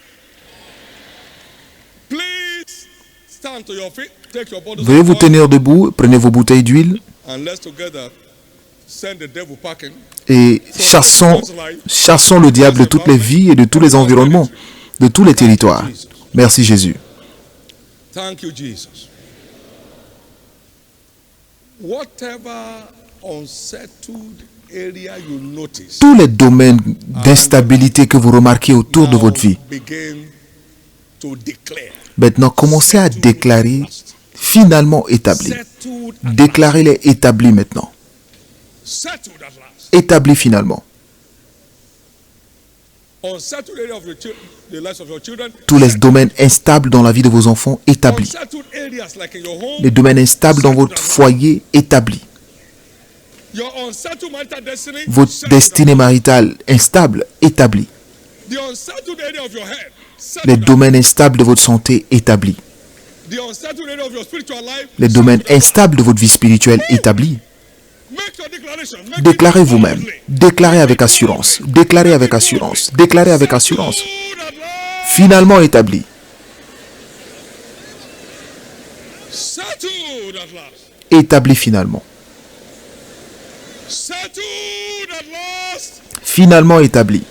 Please stand to your feet. Take your bodies Veuillez of vous oil, tenir debout, prenez vos bouteilles d'huile and let's together send the devil packing. et chassons le diable de toutes les vies et de tous les environnements, de tous les territoires. Merci Jésus. Thank you, Jesus. Whatever unsettled area you notice, Tous les domaines d'instabilité que vous remarquez autour de votre vie, begin to declare. maintenant commencez à déclarer finalement établi. Settled, Déclarez-les établis maintenant. settled at last. Établis finalement. Unsettled area of the lives of your children. Tous les domaines instables dans la vie de vos enfants, établis. Unsettled areas like in your home. Les domaines instables dans votre foyer, établis. Your unsettled marital destiny. Votre settled destinée maritale instable, établie. The unsettled area of your head. Les Settled. domaines instables de votre santé, établis. The unsettled area of your spiritual life. Les domaines settled. instables de votre vie spirituelle, établis. Make your declaration. Make Déclarez it vous-même. boldly. Déclarez avec assurance. Déclarez avec assurance. Déclarez avec assurance. Settled at last. Finalement établi. Settled at last. Établi finalement. Settled at last. Finalement établi.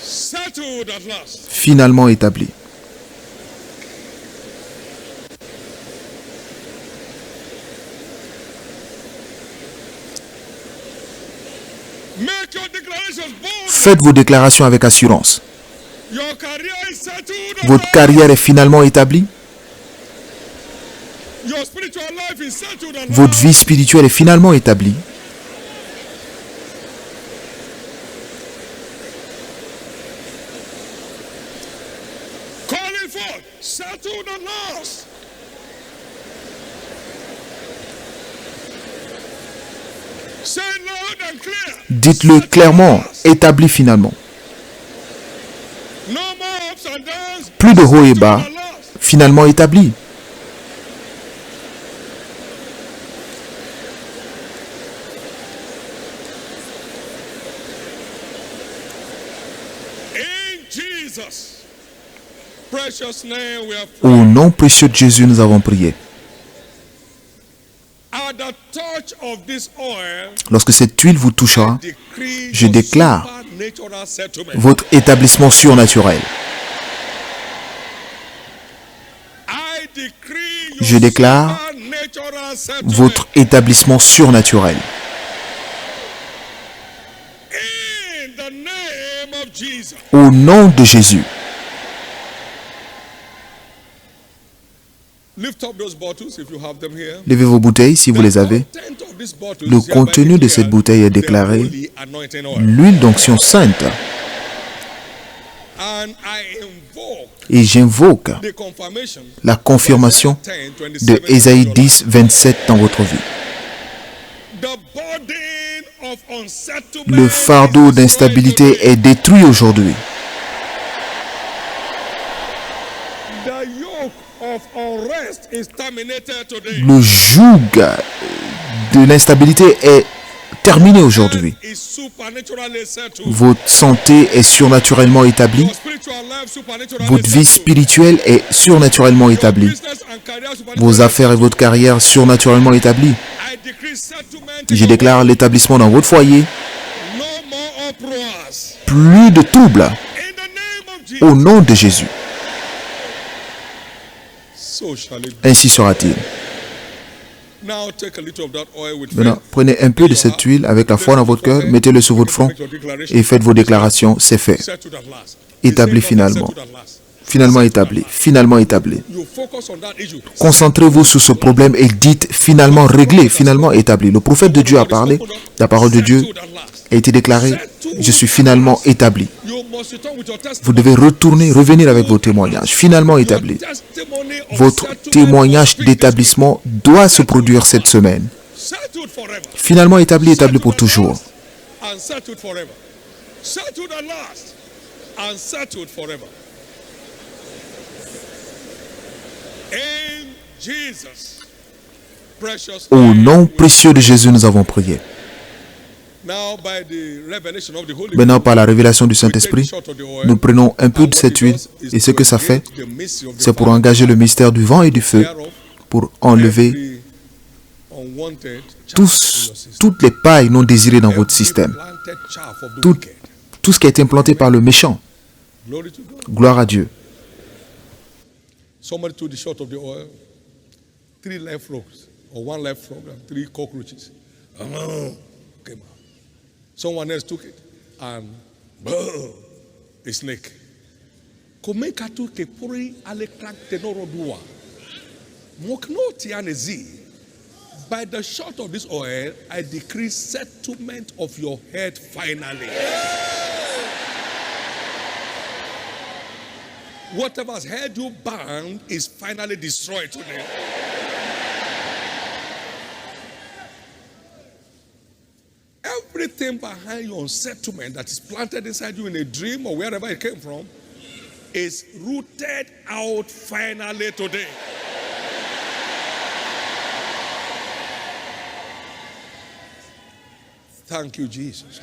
Settled at last. Finalement établi. Make your declarations bold. Faites vos déclarations avec assurance. Your career is settled. at Votre last. carrière est finalement établie. Your spiritual life is settled. at Votre last. vie spirituelle est finalement établie. Call it forth. Settled at last. Say it loud and clear. Dites-le clairement, établi finalement. No more ups and downs. Plus de haut et bas, Settled at last. finalement établi. In Jesus' precious name we have Au prayed. nom précieux de Jésus, nous avons prié. At the touch of this oil, Lorsque cette huile vous touchera, decree je your déclare supernatural settlement. votre établissement surnaturel. I decree your Je déclare supernatural settlement. votre établissement surnaturel. In the name of Jesus. Au nom de Jésus. Lift up those bottles if you have them here. Levez vos bouteilles si vous les avez. Content of this bottle Le is hereby contenu de cette declared bouteille est the déclaré holy anointing oil. l'huile d'onction sainte. And I invoke Et j'invoque the confirmation la confirmation de Ésaïe 10, 27 dans votre vie. The burden of unsettlement Le fardeau is d'instabilité destroyed est détruit aujourd'hui. today. The yoke of unrest is terminated today. Le joug de l'instabilité est terminé aujourd'hui. Is supernaturally settled. Votre santé est surnaturellement établie. Your spiritual life supernaturally Votre vie settled. spirituelle est surnaturellement établie. Business and career supernaturally Vos affaires et votre carrière surnaturellement établies. I decree settlement in Je your déclare l'établissement dans votre foyer. home. No more uproars. Plus de troubles In the name of Jesus. au nom de Jésus. So shall it be. Ainsi sera-t-il. Now take a little of that oil with Maintenant, faith. prenez un peu de cette huile avec la foi dans votre cœur, mettez-le sur votre front Make your declaration. et faites vos déclarations. C'est fait. Settled at last. Établi It's not finalement. settled at last. Finalement établi. Finalement établi. You focus on that issue. Concentrez-vous sur ce problème et dites finalement réglé, finalement établi. Le prophète de Dieu a parlé. La parole de Dieu Settled at last. a été déclarée. Je suis finalement établi. You must return with your Vous testimony. devez revenir avec vos témoignages. Finalement établi. Testimony of Votre settlement témoignage of victory. d'établissement doit se produire cette semaine. Settled forever. Finalement établi pour toujours. And settled forever. Settled at last. And settled forever. In Jesus' precious Au name. nom précieux de Jésus, nous avons prié. Now, by the revelation of the Holy Maintenant, Ghost, par la révélation du we take Saint-Esprit, short of the oil, nous prenons un peu and de what cette it huile does is et ce to que ça fait, engage the mystery of the c'est pour fire engager le mystère du vent et du feu, thereof, pour enlever every unwanted chaff in your system, toutes les pailles non désirées dans votre every système, planted chaff of the tout, wicked. tout ce qui a été implanté par le méchant. Glory to God. Gloire à Dieu. Somebody took the short of the oil, 3 live frogs, or 1 live frog and 3 cockroaches. Came out. Someone else took it and a snake. Komeka tu ke puri ale krak tenorodua. Mokno tianezi. By the short of this oil, I decree settlement of your head finally. Whatever has held you bound is finally destroyed today. Everything behind your unsettlement that is planted inside you in a dream or wherever it came from is rooted out finally today. Thank you, Jesus.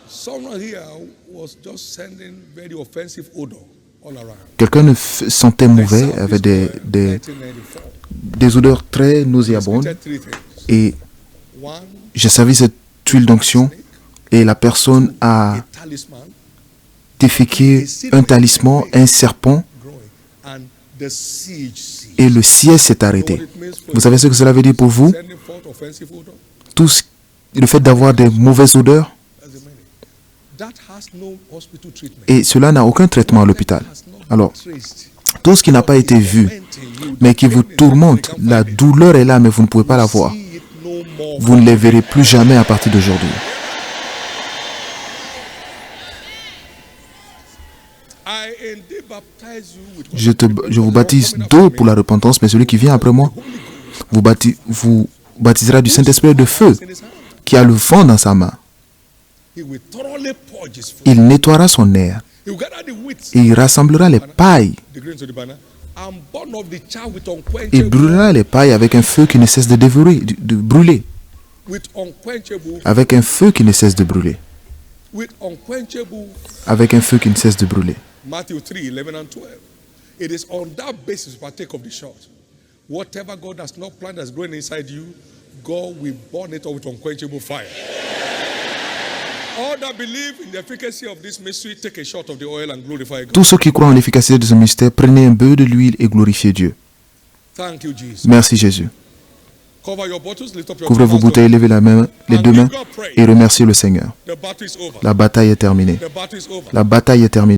Someone here was just sending very offensive odor all around. Quelqu'un ne sentait mauvais, South avait is where 1994. des odeurs très nauséabondes. Said 3 things. Et One, j'ai servi cette huile d'onction et la personne a a talisman déféqué un talisman, un serpent, growing, and the siege ceased. et le ciel s'est arrêté. Vous savez ce que cela veut dire pour vous? Sending forth offensive odor. Le fait d'avoir des mauvaises odeurs, That's the meaning. That has no hospital treatment. et cela n'a aucun traitement à l'hôpital. Has not been Alors, traced. tout ce qui n'a pas été vu, mais qui vous tourmente, la douleur est là, mais vous ne pouvez pas la voir. See it no more. Vous ne les verrez plus jamais à partir d'aujourd'hui. I indeed baptize you with Je vous baptise d'eau pour la repentance, mais celui qui vient après moi vous baptisera du Saint-Esprit et de feu, in his hand. qui a le vent dans sa main. He will thoroughly purge his food. Il nettoiera son air He will gather the wheat, et il rassemblera les pailles. the grains of the banner, and burn off the chaff with Il unquenchable, brûlera les pailles avec un feu qui ne cesse de dévorer, de brûler. with unquenchable, Avec un feu qui ne cesse de brûler. with unquenchable. Avec un feu qui ne cesse de brûler. Matthew 3, 11 and 12. It is on that basis we partake of the short. Whatever God has not planned that's growing inside you, God will burn it up with unquenchable fire. All that believe in the efficacy of this mystery, take a shot of the oil and glorify God. Tous ceux qui croient en l'efficacité de ce mystère, prenez un peu de l'huile et glorifiez Dieu. Thank you, Jesus. Merci Jésus. Cover your bottles, lift up your Couvrez vos hands. bouteilles, levez les deux mains et remerciez le Seigneur. The battle is over. La bataille est terminée. The battle is over. La bataille est terminée.